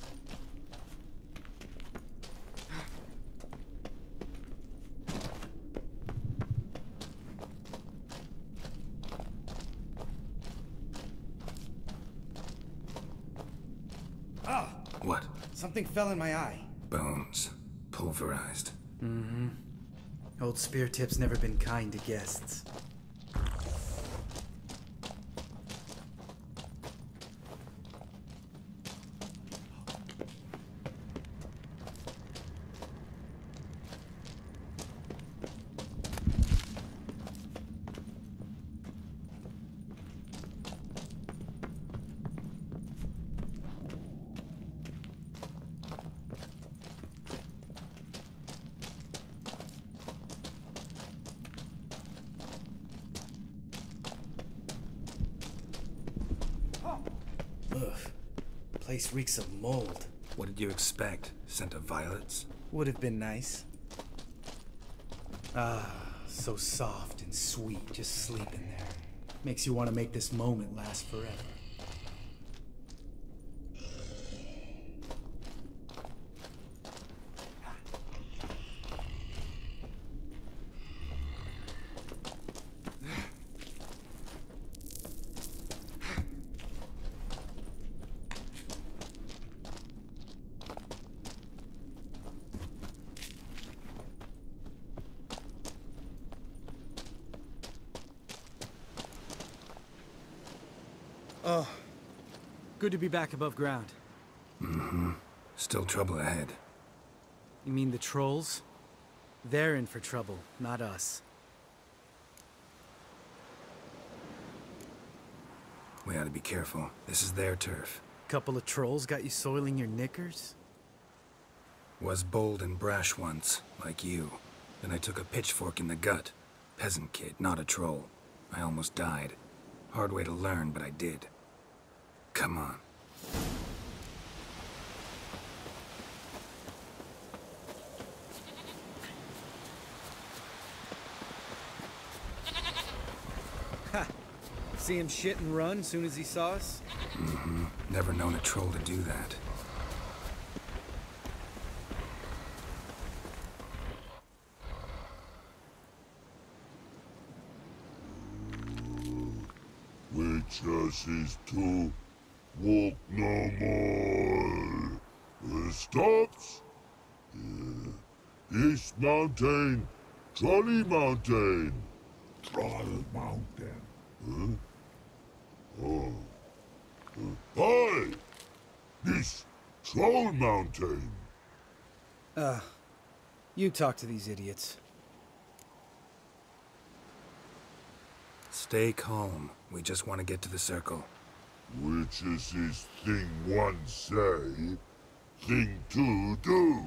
Ah! What? Something fell in my eye. Bones. Pulverized. Mm-hmm. Old Spear Tip's never been kind to guests. Ugh. Place reeks of mold. What did you expect? Scent of violets? Would have been nice. Ah, so soft and sweet, just sleeping there. Makes you want to make this moment last forever. Oh, good to be back above ground. Mm-hmm. Still trouble ahead. You mean the trolls? They're in for trouble, not us. We ought to be careful. This is their turf. Couple of trolls got you soiling your knickers? Was bold and brash once, like you. Then I took a pitchfork in the gut. Peasant kid, not a troll. I almost died. Hard way to learn, but I did. Come on. Ha! See him shit and run soon as he saw us? Mm-hmm. Never known a troll to do that. Witches is to walk no more. Stops? East Mountain, Trolley Mountain. Troll Mountain. Huh? Oh. Hi! This Troll Mountain. You talk to these idiots. Stay calm. We just want to get to the circle. Witches is thing one say, thing two do,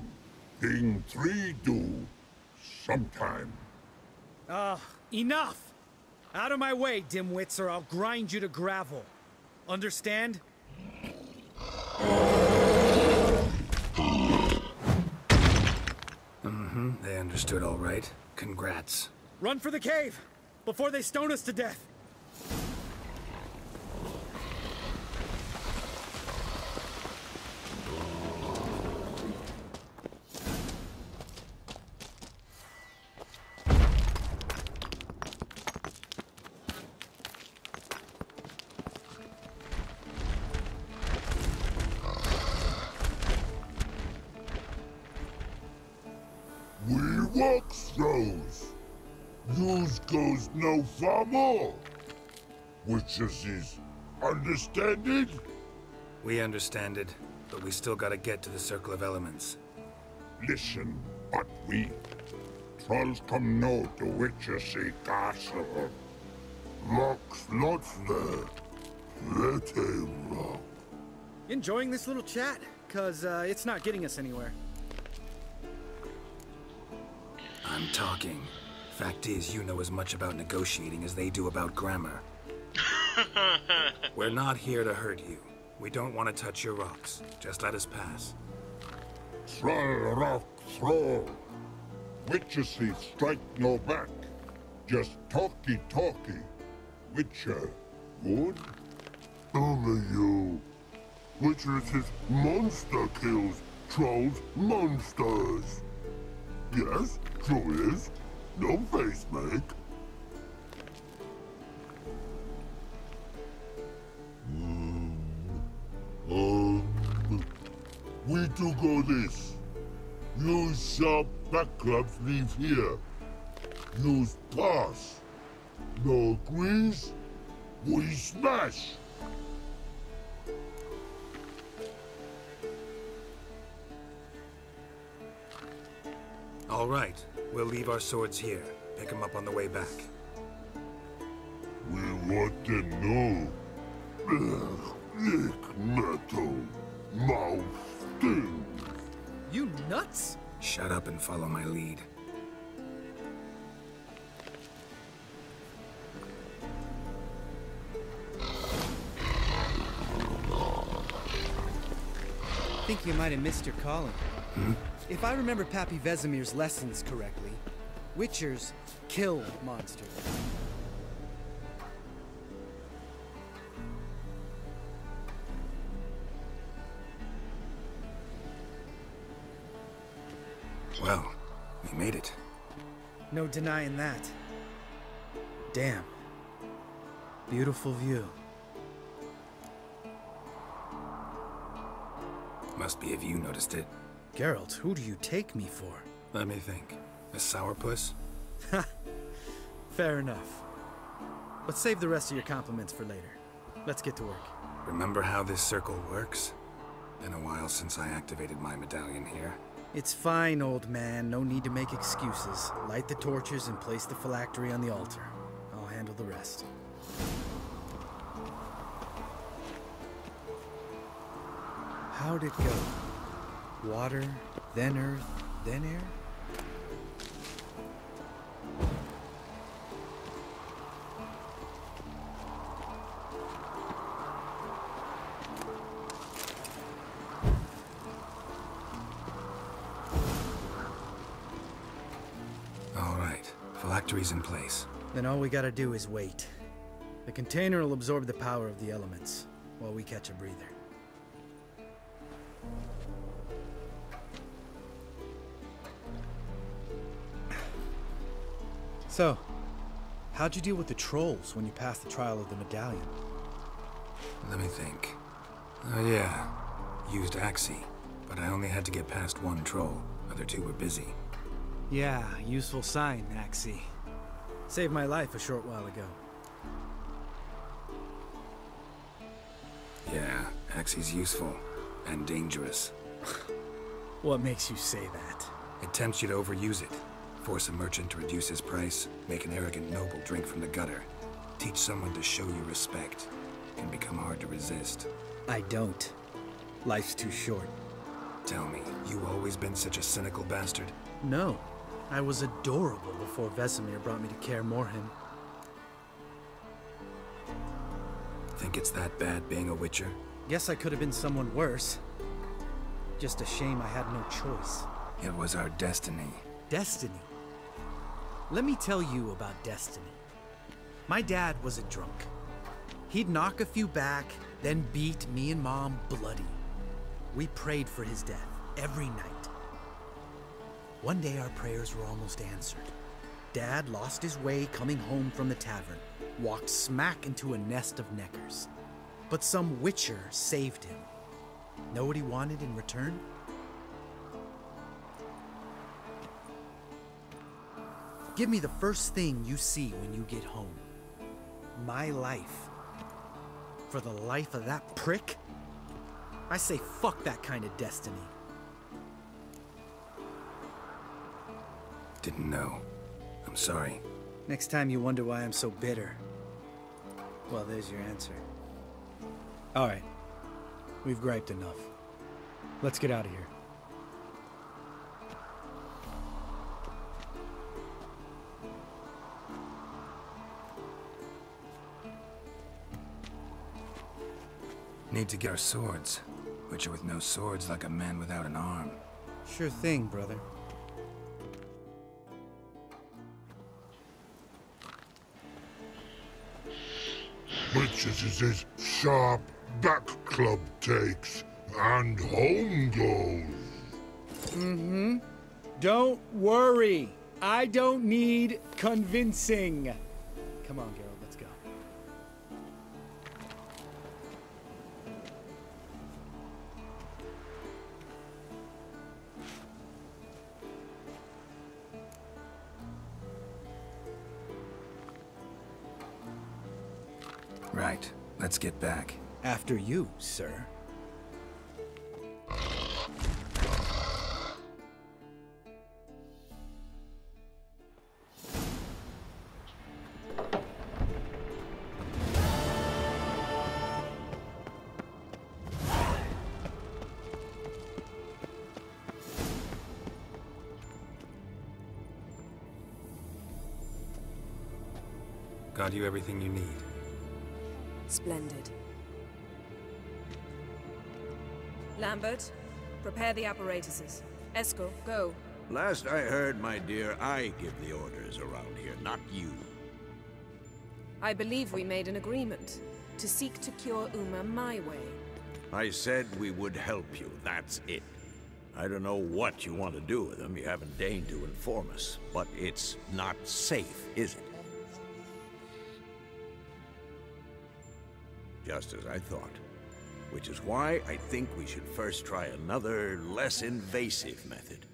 thing three do, sometime. Enough! Out of my way, dimwits, or I'll grind you to gravel. Understand? Mm-hmm. They understood all right. Congrats. Run for the cave! Before they stone us to death! We walk throws. Yous goes no far more. Witches is understanded? We understand it, but we still gotta get to the Circle of Elements. Listen, but we trolls come no to Witches castle. Rocks lots there. Let a rock. Enjoying this little chat? Cause, it's not getting us anywhere. I'm talking. Fact is, you know as much about negotiating as they do about grammar. We're not here to hurt you. We don't want to touch your rocks. Just let us pass. Troll rock throw. Witches strike no back. Just talky. Witcher, good? Only you. Witches monster kills trolls monsters. Yes, true is. No face make. We do go this. Use sharp backups leave here. Use pass. No agrees, we smash. All right. We'll leave our swords here. Pick them up on the way back. We want them know. Lick metal. Mouth stings. You nuts? Shut up and follow my lead. I think you might have missed your calling. If I remember Pappy Vesemir's lessons correctly, Witchers kill monsters. Well, we made it. No denying that. Damn. Beautiful view. Must be if you noticed it. Geralt, who do you take me for? Let me think. A sourpuss? Ha! Fair enough. But save the rest of your compliments for later. Let's get to work. Remember how this circle works? Been a while since I activated my medallion here. It's fine, old man. No need to make excuses. Light the torches and place the phylactery on the altar. I'll handle the rest. where'd it go? Water, then earth, then air? All right, phylactery's in place. Then all we gotta do is wait. The container will absorb the power of the elements, while we catch a breather. So, how'd you deal with the trolls when you passed the trial of the medallion? Let me think. Oh yeah, used Axii, but I only had to get past one troll. Other two were busy. Yeah, useful sign, Axii. Saved my life a short while ago. Yeah, Axii's useful. And dangerous. What makes you say that? It tempts you to overuse it. Force a merchant to reduce his price. Make an arrogant noble drink from the gutter. Teach someone to show you respect. Can become hard to resist. I don't. Life's too short. Tell me, you always been such a cynical bastard? No. I was adorable before Vesemir brought me to Kaer Morhen. Think it's that bad being a Witcher? Guess I could have been someone worse. Just a shame I had no choice. It was our destiny. Destiny? Let me tell you about destiny. My dad was a drunk. He'd knock a few back, then beat me and Mom bloody. We prayed for his death every night. One day our prayers were almost answered. Dad lost his way coming home from the tavern, walked smack into a nest of neckers. But some Witcher saved him. Know what he wanted in return? Give me the first thing you see when you get home. My life. For the life of that prick? I say fuck that kind of destiny. Didn't know. I'm sorry. Next time you wonder why I'm so bitter, well, there's your answer. All right. We've griped enough. Let's get out of here. Need to get our swords. Witcher with no swords like a man without an arm. Sure thing, brother. Witches is his sharp back club takes, and home goes. Mm-hmm. Don't worry. I don't need convincing. Come on, Geralt, let's go. Right. Let's get back. After you, sir. Got you everything you need. Splendid. Lambert, prepare the apparatuses. Eskel, go. Last I heard, my dear, I give the orders around here, not you. I believe we made an agreement to seek to cure Uma my way. I said we would help you, that's it. I don't know what you want to do with them, you haven't deigned to inform us. But it's not safe, is it? Just as I thought. Which is why I think we should first try another, less invasive method.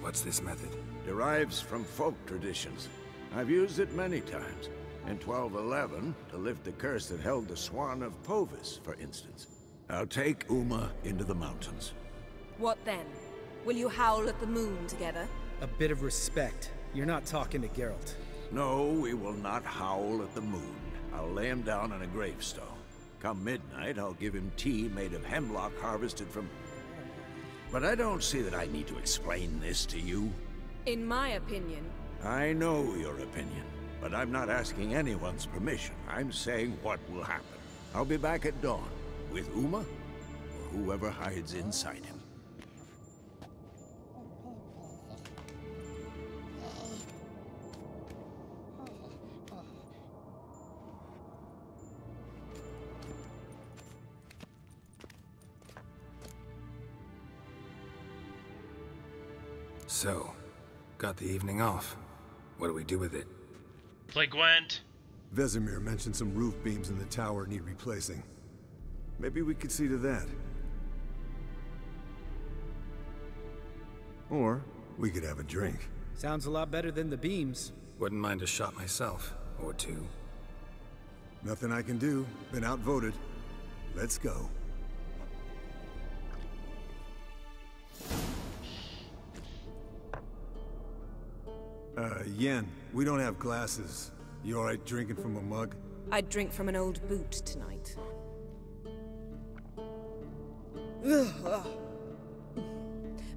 What's this method? Derives from folk traditions. I've used it many times. In 1211, to lift the curse that held the Swan of Povis, for instance. I'll take Uma into the mountains. What then? Will you howl at the moon together? A bit of respect. You're not talking to Geralt. No, we will not howl at the moon. I'll lay him down on a gravestone. Come midnight, I'll give him tea made of hemlock harvested from... But I don't see that I need to explain this to you. In my opinion... I know your opinion, but I'm not asking anyone's permission. I'm saying what will happen. I'll be back at dawn, with Uma, or whoever hides inside him. So, got the evening off. What do we do with it? Play Gwent. Vesemir mentioned some roof beams in the tower need replacing. Maybe we could see to that. Or we could have a drink. Sounds a lot better than the beams. Wouldn't mind a shot myself, or two. Nothing I can do. Been outvoted. Let's go. Yen, we don't have glasses. You alright drinking from a mug? I'd drink from an old boot tonight.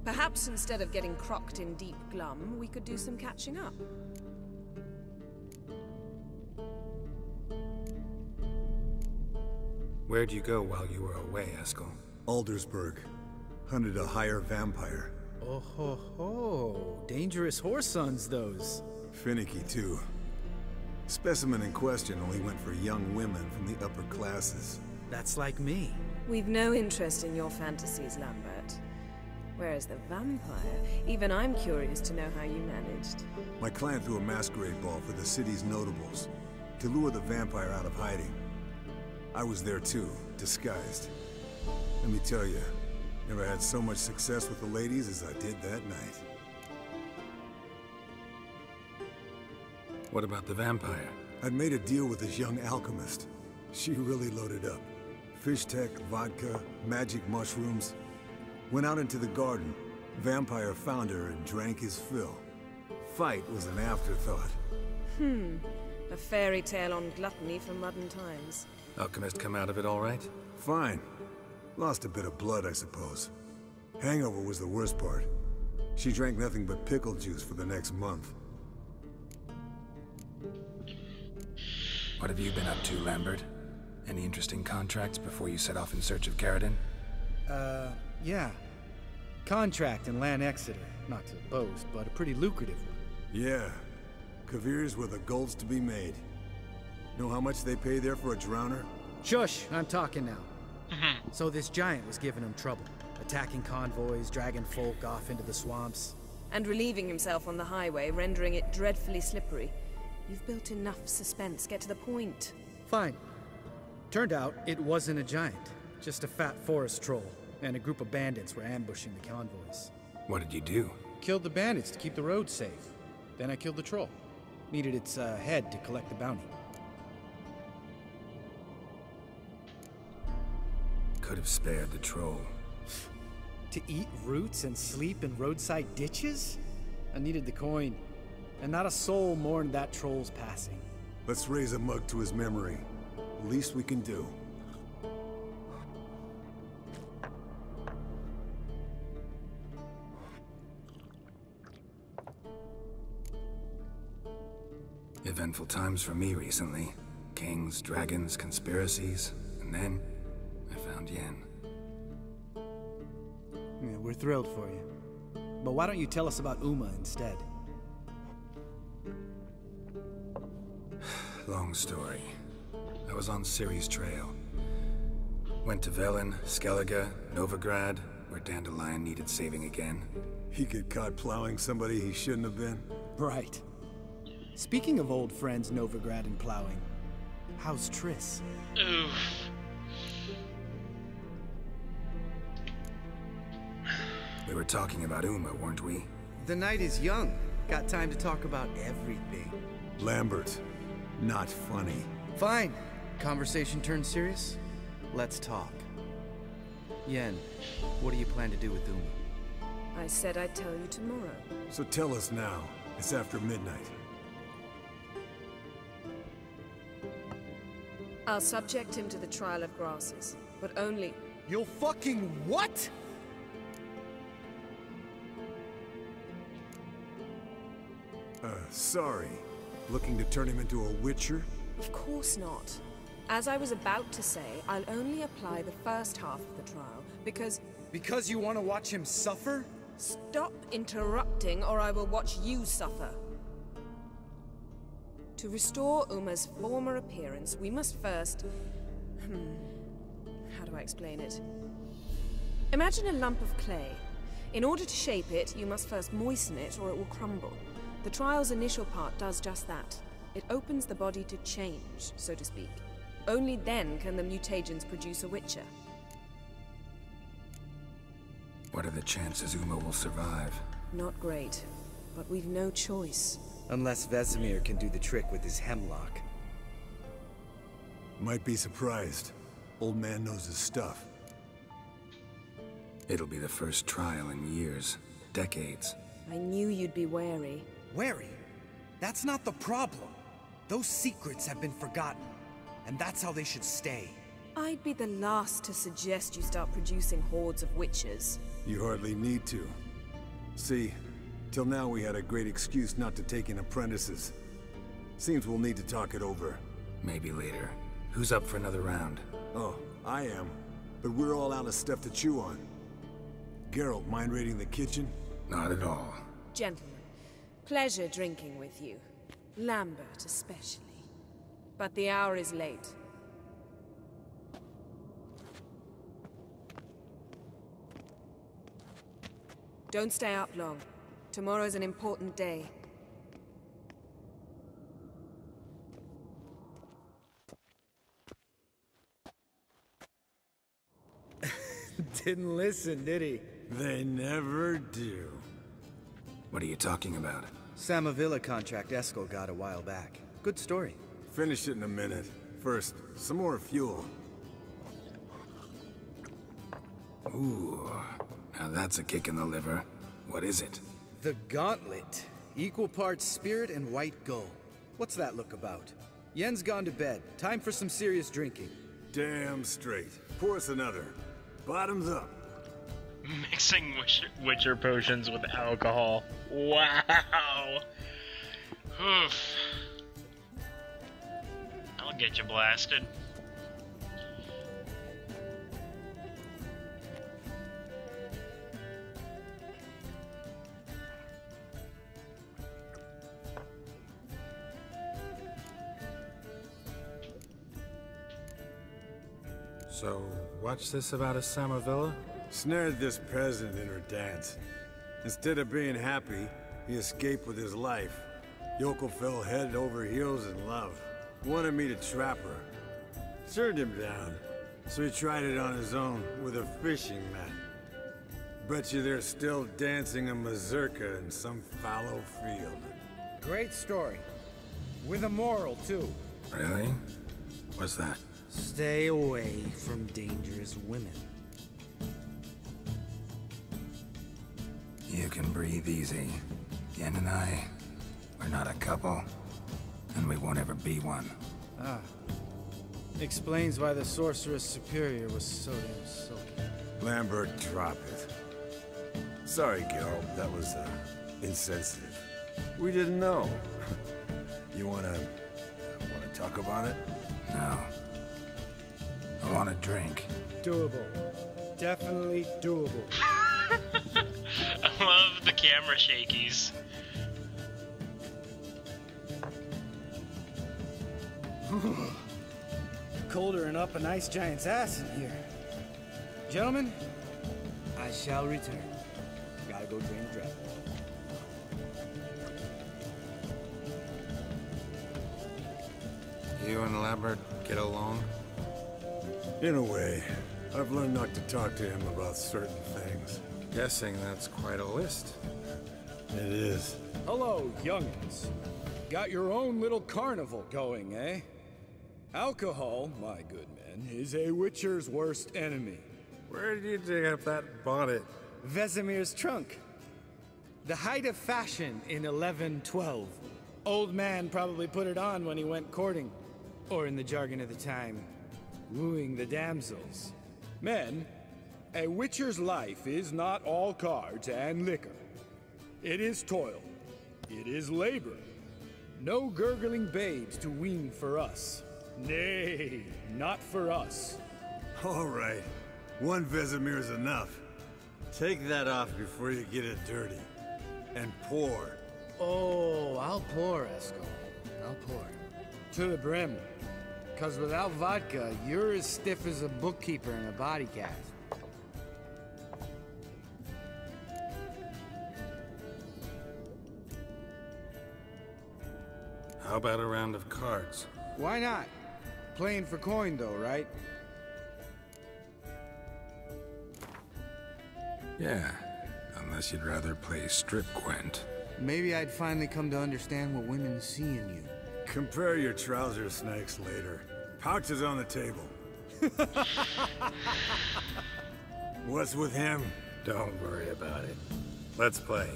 Perhaps instead of getting crocked in deep glum, we could do some catching up. Where'd you go while you were away, Eskel? Aldersburg. Hunted a higher vampire. Oh ho ho. Dangerous whoresons, those. Finicky, too. Specimen in question only went for young women from the upper classes. That's like me. We've no interest in your fantasies, Lambert. Whereas the vampire, even I'm curious to know how you managed. My clan threw a masquerade ball for the city's notables, to lure the vampire out of hiding. I was there too, disguised. Let me tell you, never had so much success with the ladies as I did that night. What about the vampire? I'd made a deal with this young alchemist. She really loaded up. Fish tech, vodka, magic mushrooms. Went out into the garden. Vampire found her and drank his fill. Fight was an afterthought. A fairy tale on gluttony from modern times. Alchemist come out of it all right? Fine. Lost a bit of blood, I suppose. Hangover was the worst part. She drank nothing but pickle juice for the next month. What have you been up to, Lambert? Any interesting contracts before you set off in search of Caridin? Yeah. Contract in Lan Exeter. Not to boast, but a pretty lucrative one. Yeah. Kavir's were the golds to be made. Know how much they pay there for a drowner? Shush! I'm talking now. So this giant was giving him trouble. Attacking convoys, dragging folk off into the swamps. And relieving himself on the highway, rendering it dreadfully slippery. You've built enough suspense. Get to the point. Fine. Turned out, it wasn't a giant. Just a fat forest troll. And a group of bandits were ambushing the convoys. What did you do? Killed the bandits to keep the road safe. Then I killed the troll. Needed its head to collect the bounty. Could have spared the troll. To eat roots and sleep in roadside ditches? I needed the coin. And not a soul mourned that troll's passing. Let's raise a mug to his memory. Least we can do. Eventful times for me recently. Kings, dragons, conspiracies, and then I found Yen. Yeah, we're thrilled for you. But why don't you tell us about Uma instead? Long story. I was on Ciri's trail. Went to Velen, Skellige, Novigrad, where Dandelion needed saving again. He get caught plowing somebody he shouldn't have been? Right. Speaking of old friends Novigrad and plowing, how's Triss? Oof. We were talking about Uma, weren't we? The night is young. Got time to talk about everything. Lambert, not funny. Fine. Conversation turned serious? Let's talk. Yen, what do you plan to do with Uma? I said I'd tell you tomorrow. So tell us now. It's after midnight. I'll subject him to the trial of grasses, but only... You'll fucking what? Sorry. Looking to turn him into a witcher? Of course not. As I was about to say, I'll only apply the first half of the trial, because... Because you want to watch him suffer? Stop interrupting, or I will watch you suffer. To restore Uma's former appearance, we must first... How do I explain it? Imagine a lump of clay. In order to shape it, you must first moisten it, or it will crumble. The trial's initial part does just that. It opens the body to change, so to speak. Only then can the mutagens produce a witcher. What are the chances Uma will survive? Not great, but we've no choice. Unless Vesemir can do the trick with his hemlock. Might be surprised. Old man knows his stuff. It'll be the first trial in years. Decades. I knew you'd be wary. Wary? That's not the problem. Those secrets have been forgotten. And that's how they should stay. I'd be the last to suggest you start producing hordes of witches. You hardly need to. See, till now we had a great excuse not to take in apprentices. Seems we'll need to talk it over. Maybe later. Who's up for another round? Oh, I am. But we're all out of stuff to chew on. Geralt, mind raiding the kitchen? Not at all. Gentlemen, pleasure drinking with you. Lambert especially. But the hour is late. Don't stay up long. Tomorrow's an important day. Didn't listen, did he? They never do. What are you talking about? Samavilla contract Eskel got a while back. Good story. Finish it in a minute. First, some more fuel. Ooh, now that's a kick in the liver. What is it? The Gauntlet. Equal parts spirit and white gull. What's that look about? Yen's gone to bed. Time for some serious drinking. Damn straight. Pour us another. Bottoms up. Mixing Witcher potions with alcohol. Wow. Oof. I'll get you blasted. So, what's this about a Samavilla? Snared this peasant in her dance. Instead of being happy, he escaped with his life. Yoko fell head over heels in love. Wanted me to trap her. Turned him down, so he tried it on his own with a fishing net. Bet you they're still dancing a mazurka in some fallow field. Great story. With a moral, too. Really? What's that? Stay away from dangerous women. You can breathe easy. Yen and I, we're not a couple, and we won't ever be one. Ah. Explains why the Sorceress Superior was so damn silky. Lambert, drop it. Sorry, Geralt, that was, insensitive. We didn't know. You wanna talk about it? No. I want a drink. Doable. Definitely doable. I love the camera shakies. Colder and up a nice giant's ass in here. Gentlemen, I shall return. Gotta go drain the dragon. You and Lambert get along? In a way. I've learned not to talk to him about certain things. Guessing that's quite a list. It is. Hello, youngins. Got your own little carnival going, eh? Alcohol, my good men, is a witcher's worst enemy. Where did you dig up that bonnet? Vesemir's trunk. The height of fashion in 1112. Old man probably put it on when he went courting. Or in the jargon of the time, wooing the damsels. Men, a witcher's life is not all cards and liquor. It is toil. It is labor. No gurgling babes to wean for us. Nay, not for us. All right. One Vesemir's enough. Take that off before you get it dirty. And pour. Oh, I'll pour, Eskel. I'll pour. To the brim. 'Cause without vodka, you're as stiff as a bookkeeper in a body cast. How about a round of cards? Why not? Playing for coin though, right? Yeah, unless you'd rather play strip Gwent. Maybe I'd finally come to understand what women see in you. Compare your trouser snakes later. Pouch is on the table. What's with him? Don't worry about it. Let's play.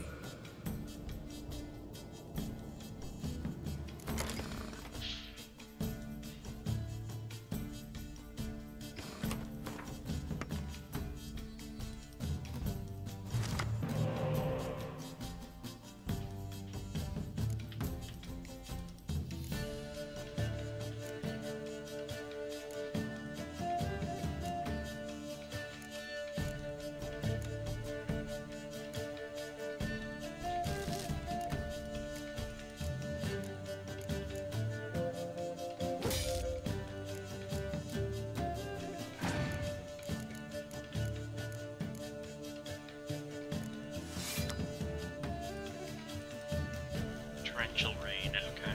Torrential rain, okay.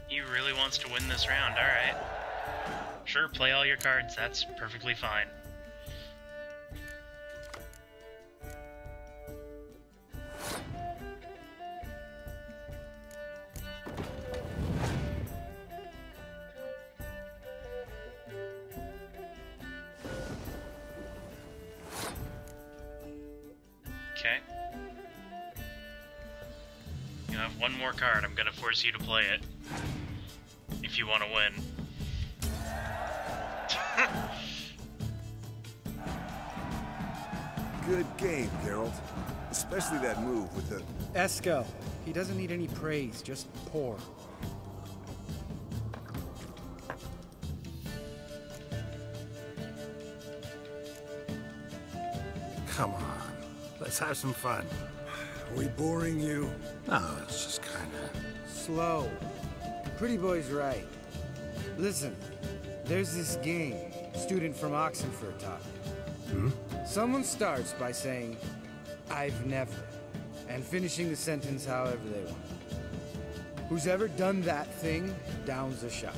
He really wants to win this round, alright. Sure, play all your cards, that's perfectly fine. Okay. You have one more card, I'm gonna force you to play it. If you want to win. Good game, Geralt. Especially that move with the... Eskel, he doesn't need any praise, just pour. Come on, let's have some fun. Are we boring you? No, it's just kinda... Slow. Pretty boy's right. Listen, there's this game student from Oxenford taught. Someone starts by saying, "I've never," and finishing the sentence however they want. Who's ever done that thing downs a shot.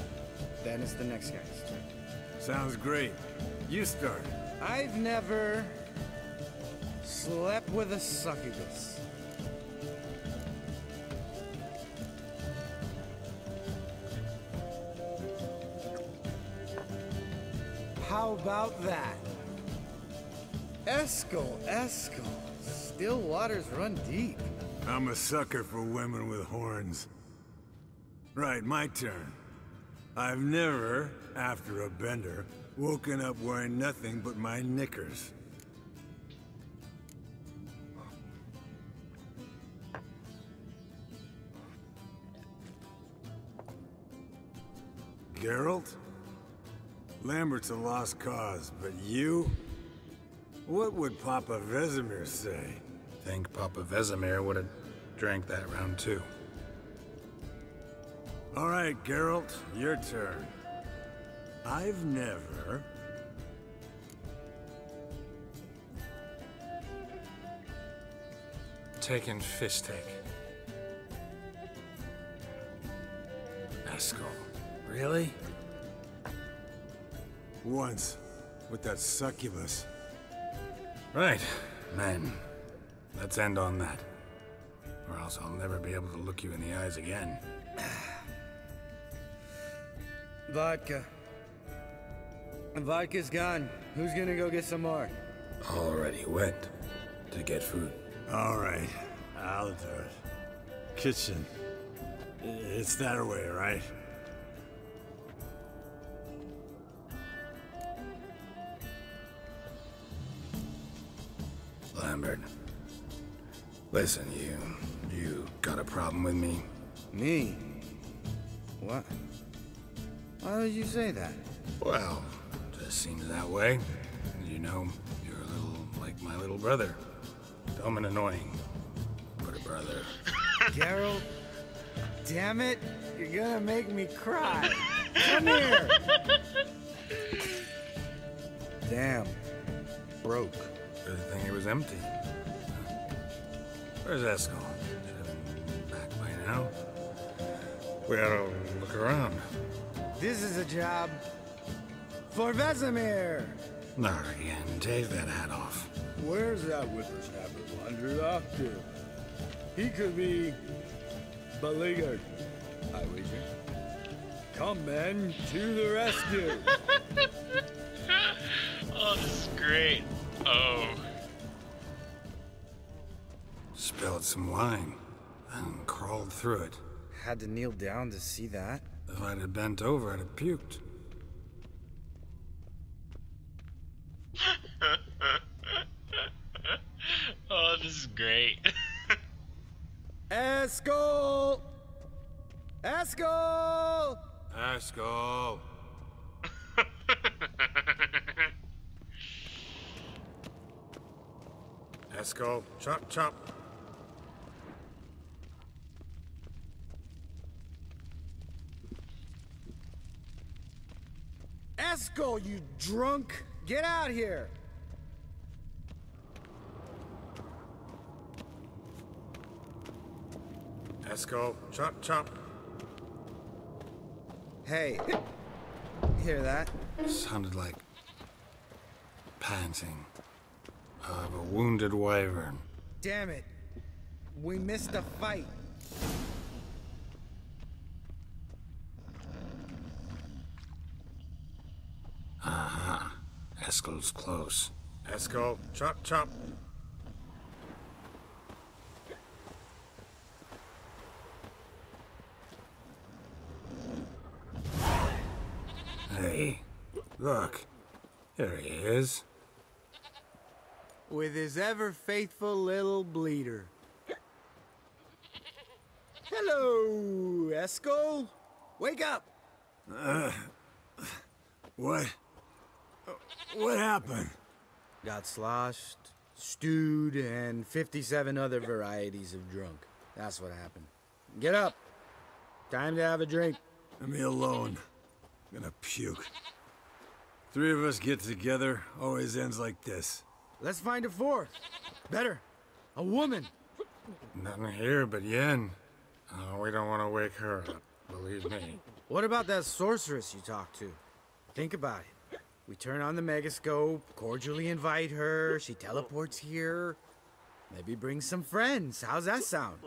Then it's the next guy's turn. Sounds great. You start. I've never slept with a succubus. How about that? Eskel, still waters run deep. I'm a sucker for women with horns. Right, my turn. I've never, after a bender, woken up wearing nothing but my knickers. Geralt? Lambert's a lost cause, but you? What would Papa Vesemir say? Think Papa Vesemir would have drank that round too. All right, Geralt, your turn. I've never... Taken Fisstake. Eskel. Really? Once, with that succubus. Right, men. Let's end on that. Or else I'll never be able to look you in the eyes again. Vodka. Vodka's gone. Who's gonna go get some more? Already went to get food. All right, I'll do it. Kitchen. It's that way, right? Lambert. Listen, you got a problem with me? Me? What? Why did you say that? Well, just seems that way. You know, you're a little like my little brother. Dumb and annoying, but a brother. Geralt, damn it, you're gonna make me cry. Come here. Damn, broke. Good thing it was empty. Where's Eskel? Should have been back by now. We ought to look around. This is a job for Vesemir. Not again. Take that hat off. Where's that whippersnapper wandered off to? He could be beleaguered, I wager. Come, men, to the rescue. Oh, this is great. Oh. Spilled some wine and crawled through it. Had to kneel down to see that. If I'd have bent over, I'd have puked. Oh, this is great. Eskel! Eskel! Eskel! Eskel, chop, chop. Eskel, you drunk! Get out here! Eskel, chop, chop. Hey, hear that? Sounded like panting of a wounded wyvern. Damn it. We missed a fight. Aha. Eskel's close. Eskel, chop, chop. Hey, look. There he is. With his ever-faithful little bleeder. Hello, Eskel. Wake up. What? What happened? Got sloshed, stewed, and 57 other varieties of drunk. That's what happened. Get up. Time to have a drink. Leave me alone. I'm gonna puke. Three of us get together, always ends like this. Let's find a fourth. Better. A woman. Nothing here but Yen. Oh, we don't want to wake her up, believe me. What about that sorceress you talked to? Think about it. We turn on the megascope, cordially invite her, she teleports here. Maybe bring some friends. How's that sound?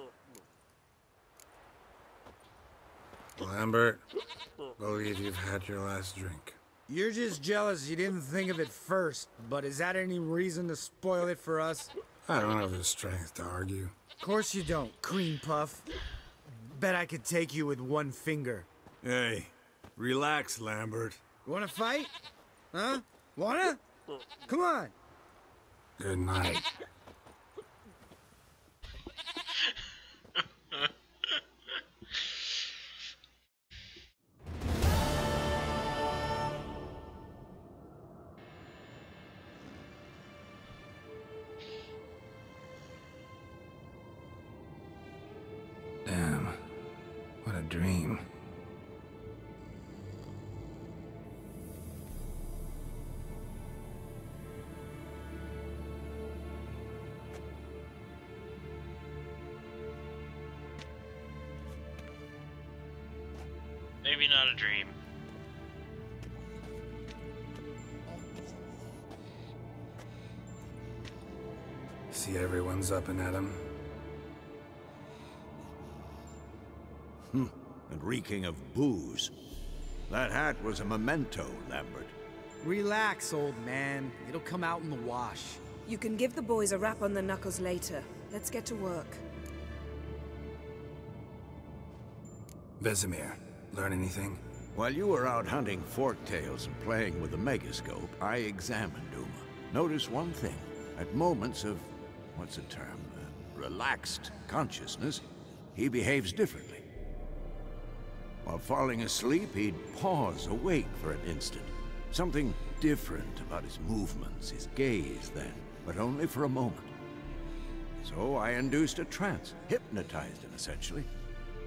Lambert, believe you've had your last drink. You're just jealous you didn't think of it first, but is that any reason to spoil it for us? I don't have the strength to argue. Of course you don't, cream puff. Bet I could take you with one finger. Hey, relax, Lambert. Wanna fight? Huh? Wanna? Come on. Good night. Damn. What a dream. Maybe not a dream. See everyone's up and at 'em. And reeking of booze. That hat was a memento, Lambert. Relax, old man. It'll come out in the wash. You can give the boys a rap on the knuckles later. Let's get to work. Vesemir, learn anything? While you were out hunting forktails and playing with the megascope, I examined Uma. Notice one thing. At moments of, what's the term, relaxed consciousness, he behaves differently. While falling asleep, he'd pause awake for an instant. Something different about his movements, his gaze then, but only for a moment. So I induced a trance, hypnotized him essentially.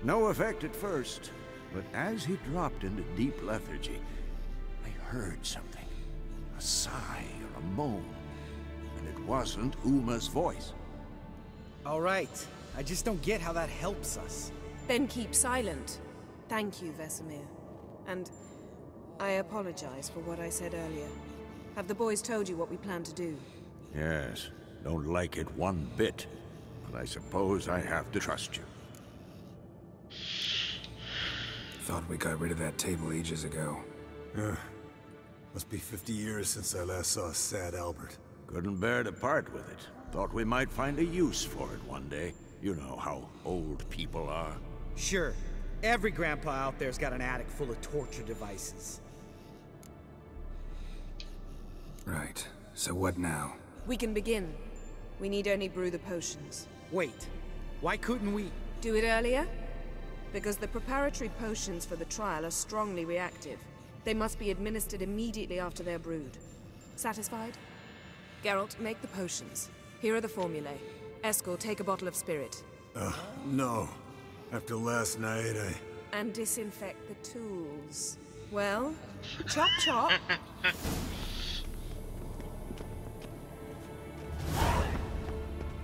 No effect at first, but as he dropped into deep lethargy, I heard something. A sigh or a moan. And it wasn't Uma's voice. All right. I just don't get how that helps us. Then keep silent. Thank you, Vesemir. And I apologize for what I said earlier. Have the boys told you what we plan to do? Yes, don't like it one bit. But I suppose I have to trust you. Thought we got rid of that table ages ago. Must be 50 years since I last saw sad Albert. Couldn't bear to part with it. Thought we might find a use for it one day. You know how old people are. Sure. Every grandpa out there's got an attic full of torture devices. Right. So what now? We can begin. We need only brew the potions. Wait. Why couldn't we? Do it earlier? Because the preparatory potions for the trial are strongly reactive. They must be administered immediately after they're brewed. Satisfied? Geralt, make the potions. Here are the formulae. Eskel, take a bottle of spirit. No. After last night, And disinfect the tools. Well, chop chop.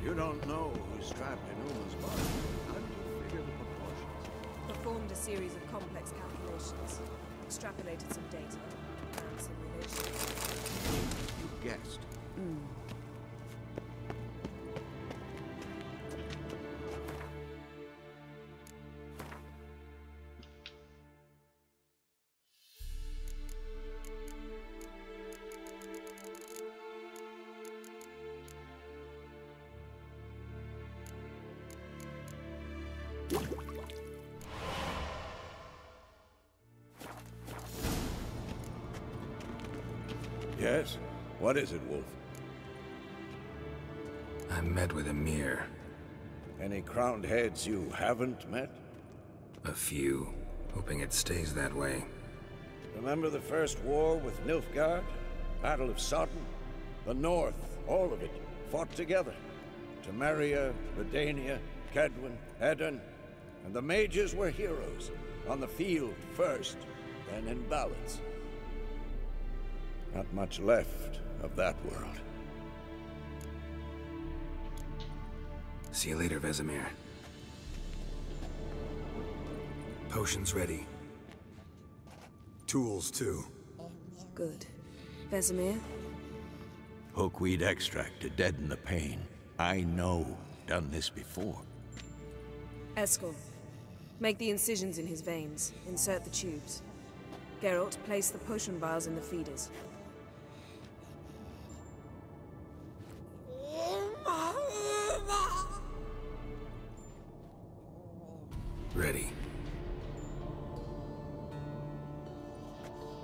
You don't know who's trapped in Uma's body. How do you figure the proportions? Performed a series of complex calculations. Extrapolated some data. And simulations. You guessed. Yes? What is it, Wolf? I met with Emhyr. Any crowned heads you haven't met? A few. Hoping it stays that way. Remember the first war with Nilfgaard? Battle of Sodden? The North, all of it, fought together. Temeria, Redania, Kedwen, Edirn, and the mages were heroes. On the field first, then in ballads. Not much left of that world. See you later, Vesemir. Potions ready. Tools, too. Good. Vesemir? Hookweed extract to deaden the pain. I know. Done this before. Eskel, make the incisions in his veins. Insert the tubes. Geralt, place the potion vials in the feeders. Ready.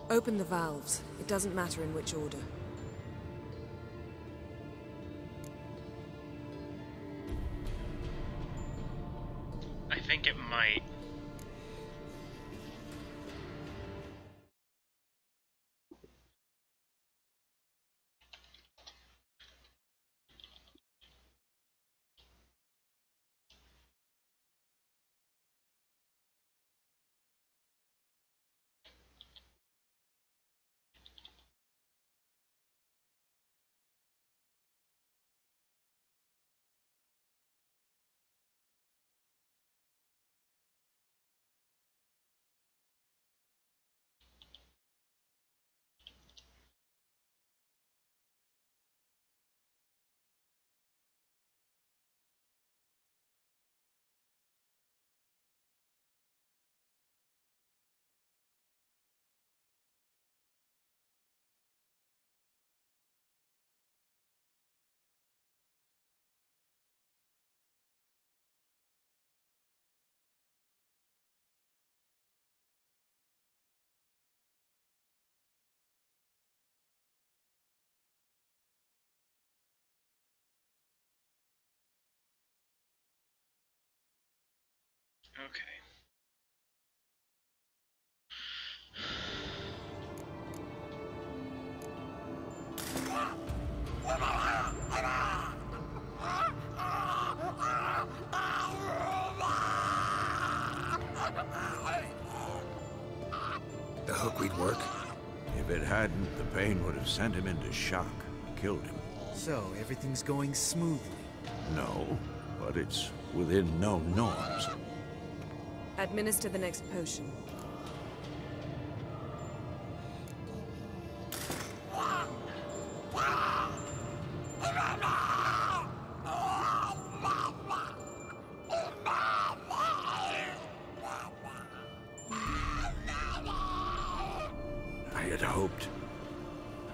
Open the valves. It doesn't matter in which order. I think it might. Okay. The hookweed work? If it hadn't, the pain would have sent him into shock, killed him. So, everything's going smoothly? No, but it's within known norms. Administer the next potion.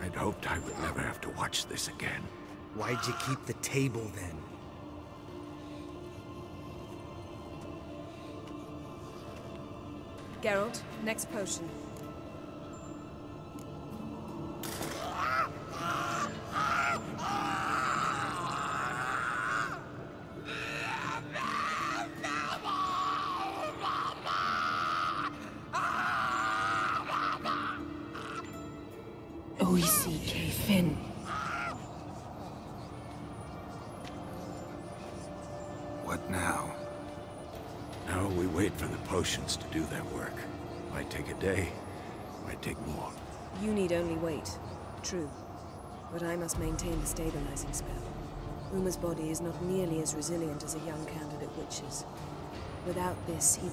I'd hoped I would never have to watch this again. Why'd you keep the table then? Geralt, next potion. Oisi Finn. What now? Now we wait for the potions to do their work. Might take a day, might take more. You need only wait. True. But I must maintain the stabilizing spell. Uma's body is not nearly as resilient as a young candidate witch's. Without this, he...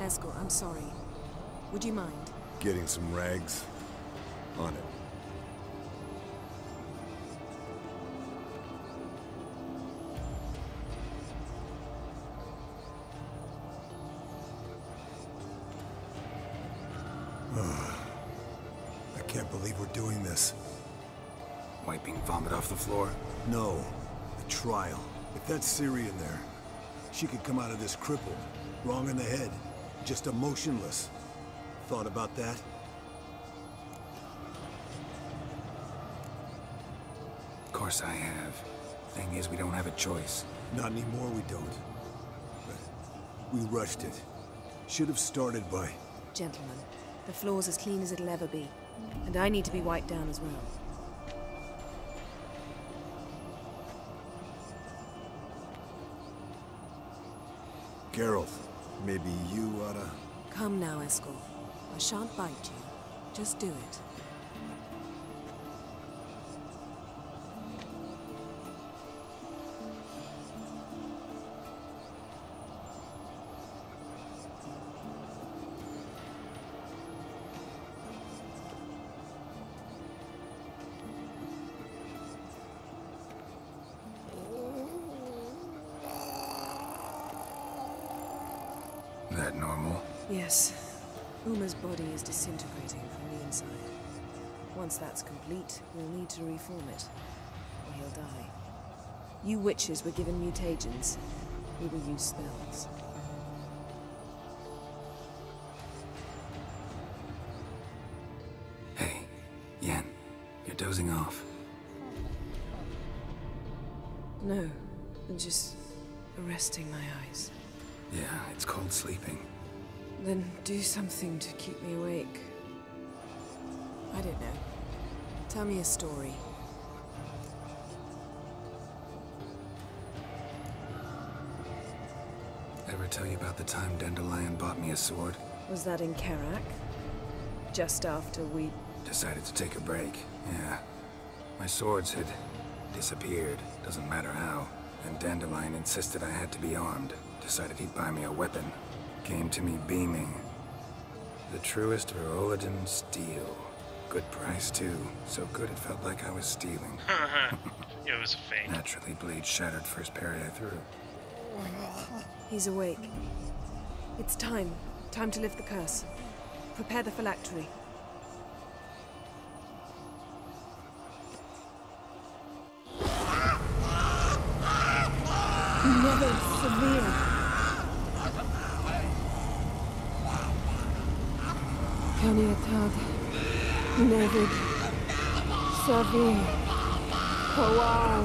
Eskel, I'm sorry. Would you mind? Getting some rags? On it. I can't believe we're doing this. Wiping vomit off the floor? No. The trial. If that's Ciri in there, she could come out of this crippled. Wrong in the head. Just emotionless. Thought about that? Of course I have. Thing is, we don't have a choice. Not anymore, we don't. But we rushed it. Should have started by... Gentlemen, the floor's as clean as it'll ever be. And I need to be wiped down as well. Geralt, maybe you oughta... Come now, Eskel. I shan't bite you. Just do it. That normal? Yes. Uma's body is disintegrating from the inside. Once that's complete, we'll need to reform it. Or he'll die. You witches were given mutagens. We will use spells. Hey, Yen, you're dozing off. No, just resting my eyes. Yeah, it's called sleeping. Then do something to keep me awake. I don't know. Tell me a story. Ever tell you about the time Dandelion bought me a sword? Was that in Karak? Just after we... Decided to take a break, yeah. My swords had disappeared, doesn't matter how. And Dandelion insisted I had to be armed. Decided he'd buy me a weapon. Came to me beaming. The truest Verolidan steel. Good price, too. So good it felt like I was stealing. It was a fake. Naturally, blade shattered first parry I threw. He's awake. It's time. Time to lift the curse. Prepare the phylactery. Never severe. Kaniatad, Nevid, Savir, Kowal,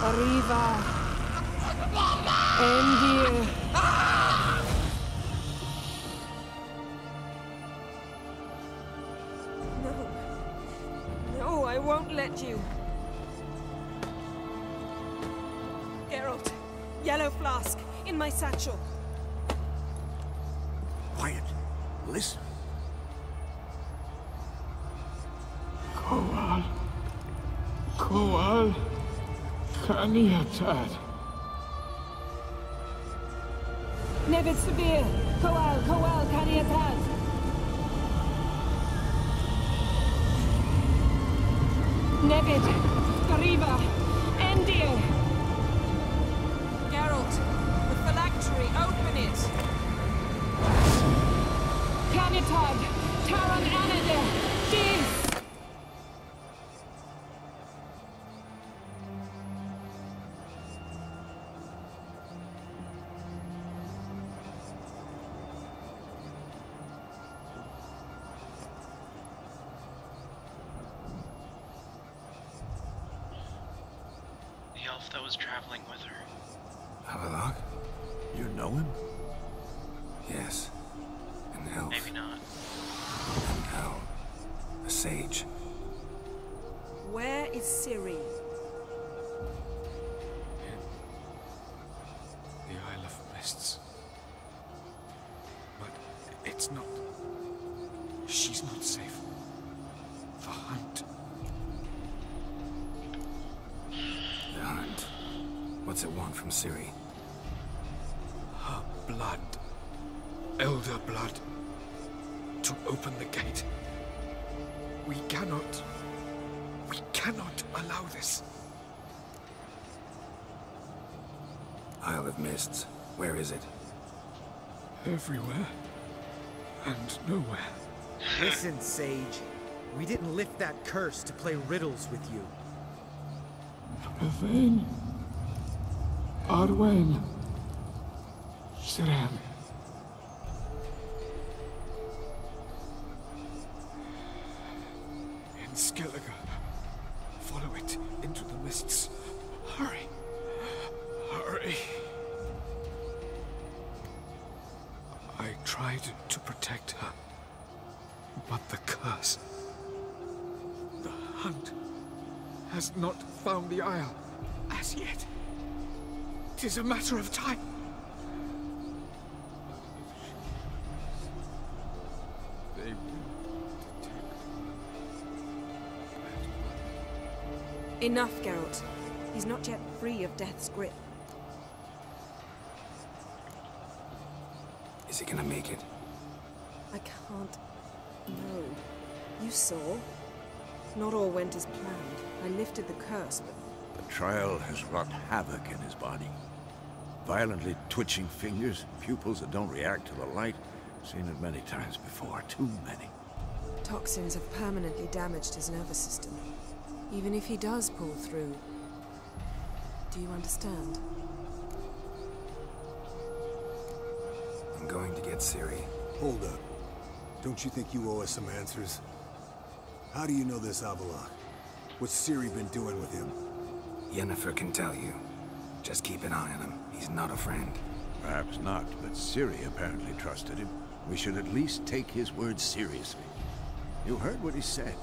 Arriva, Endir. No, I won't let you. Geralt, yellow flask, in my satchel. Quiet. Listen. Kowal. Kowal. Kaniatad. Nevid Severe, Kowal, Kaniatad. Nevid, Gariba, Endir. Geralt, the phylactery, open it. Kanitad, Taran Anadir, Diz. The elf that was traveling with her. Havelok? You know him? Yes. An elf. Maybe not. An owl. A sage. Where is Ciri? The Isle of Mists. But it's not... She's not safe. The hunt. The hunt. What's it want from Ciri? Her blood. Elder blood. To open the gate. We cannot allow this. Isle of Mists. Where is it? Everywhere. And nowhere. Listen, Sage. We didn't lift that curse to play riddles with you. Yvain. Arwen. Siren. In Skellige. Follow it into the mists. Hurry. Hurry. I tried to protect her. But the curse... The hunt has not found the Isle as yet. 'Tis a matter of time. They will detect. Enough, Geralt. He's not yet free of death's grip. Is he gonna make it? I can't... No. You saw. Not all went as planned. I lifted the curse, but... The trial has wrought havoc in his body. Violently twitching fingers, pupils that don't react to the light. Seen it many times before, too many. Toxins have permanently damaged his nervous system. Even if he does pull through, do you understand? I'm going to get Ciri. Hold up. Don't you think you owe us some answers? How do you know this Avallac'h? What's Ciri been doing with him? Yennefer can tell you. Just keep an eye on him. He's not a friend. Perhaps not, but Ciri apparently trusted him. We should at least take his words seriously. You heard what he said.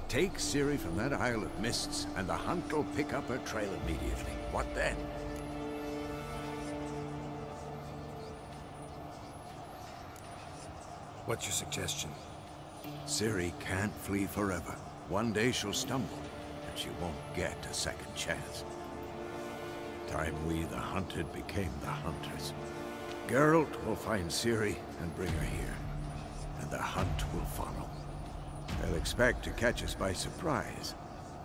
Take Ciri from that Isle of Mists, and the hunt will pick up her trail immediately. What then? What's your suggestion? Ciri can't flee forever. One day she'll stumble, and she won't get a second chance. Time we, the hunted, became the hunters. Geralt will find Ciri and bring her here, and the hunt will follow. They'll expect to catch us by surprise,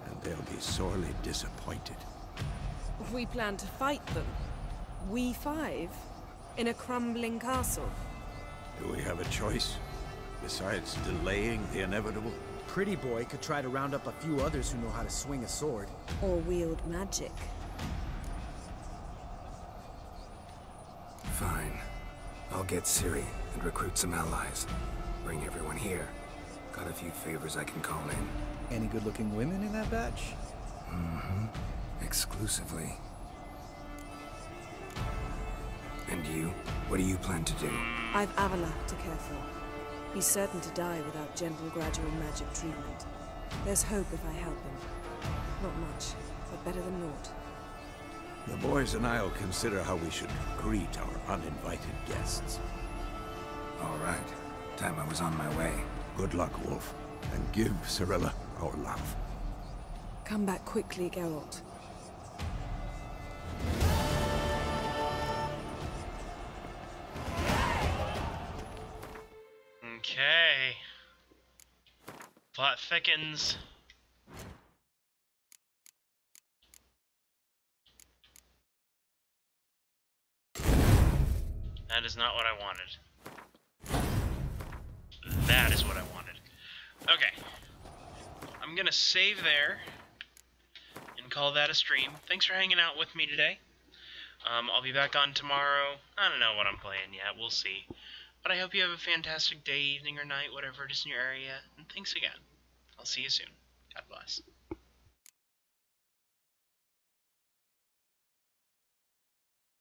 and they'll be sorely disappointed. We plan to fight them. We five? In a crumbling castle? Do we have a choice? Besides delaying the inevitable? Pretty Boy could try to round up a few others who know how to swing a sword. Or wield magic. Fine. I'll get Ciri and recruit some allies. Bring everyone here. Got a few favors I can call in. Any good-looking women in that batch? Mm-hmm. Exclusively. And you? What do you plan to do? I've Avallac'h to care for. He's certain to die without gentle, gradual magic treatment. There's hope if I help him. Not much, but better than naught. The boys and I'll consider how we should greet our uninvited guests. All right. Time I was on my way. Good luck, Wolf. And give Cirilla our love. Come back quickly, Geralt. Okay. Plot thickens. That is not what I wanted. That is what I wanted. Okay. I'm gonna save there and call that a stream. Thanks for hanging out with me today. I'll be back on tomorrow. I don't know what I'm playing yet. We'll see. But I hope you have a fantastic day, evening, or night, whatever it is in your area. And thanks again. I'll see you soon. God bless.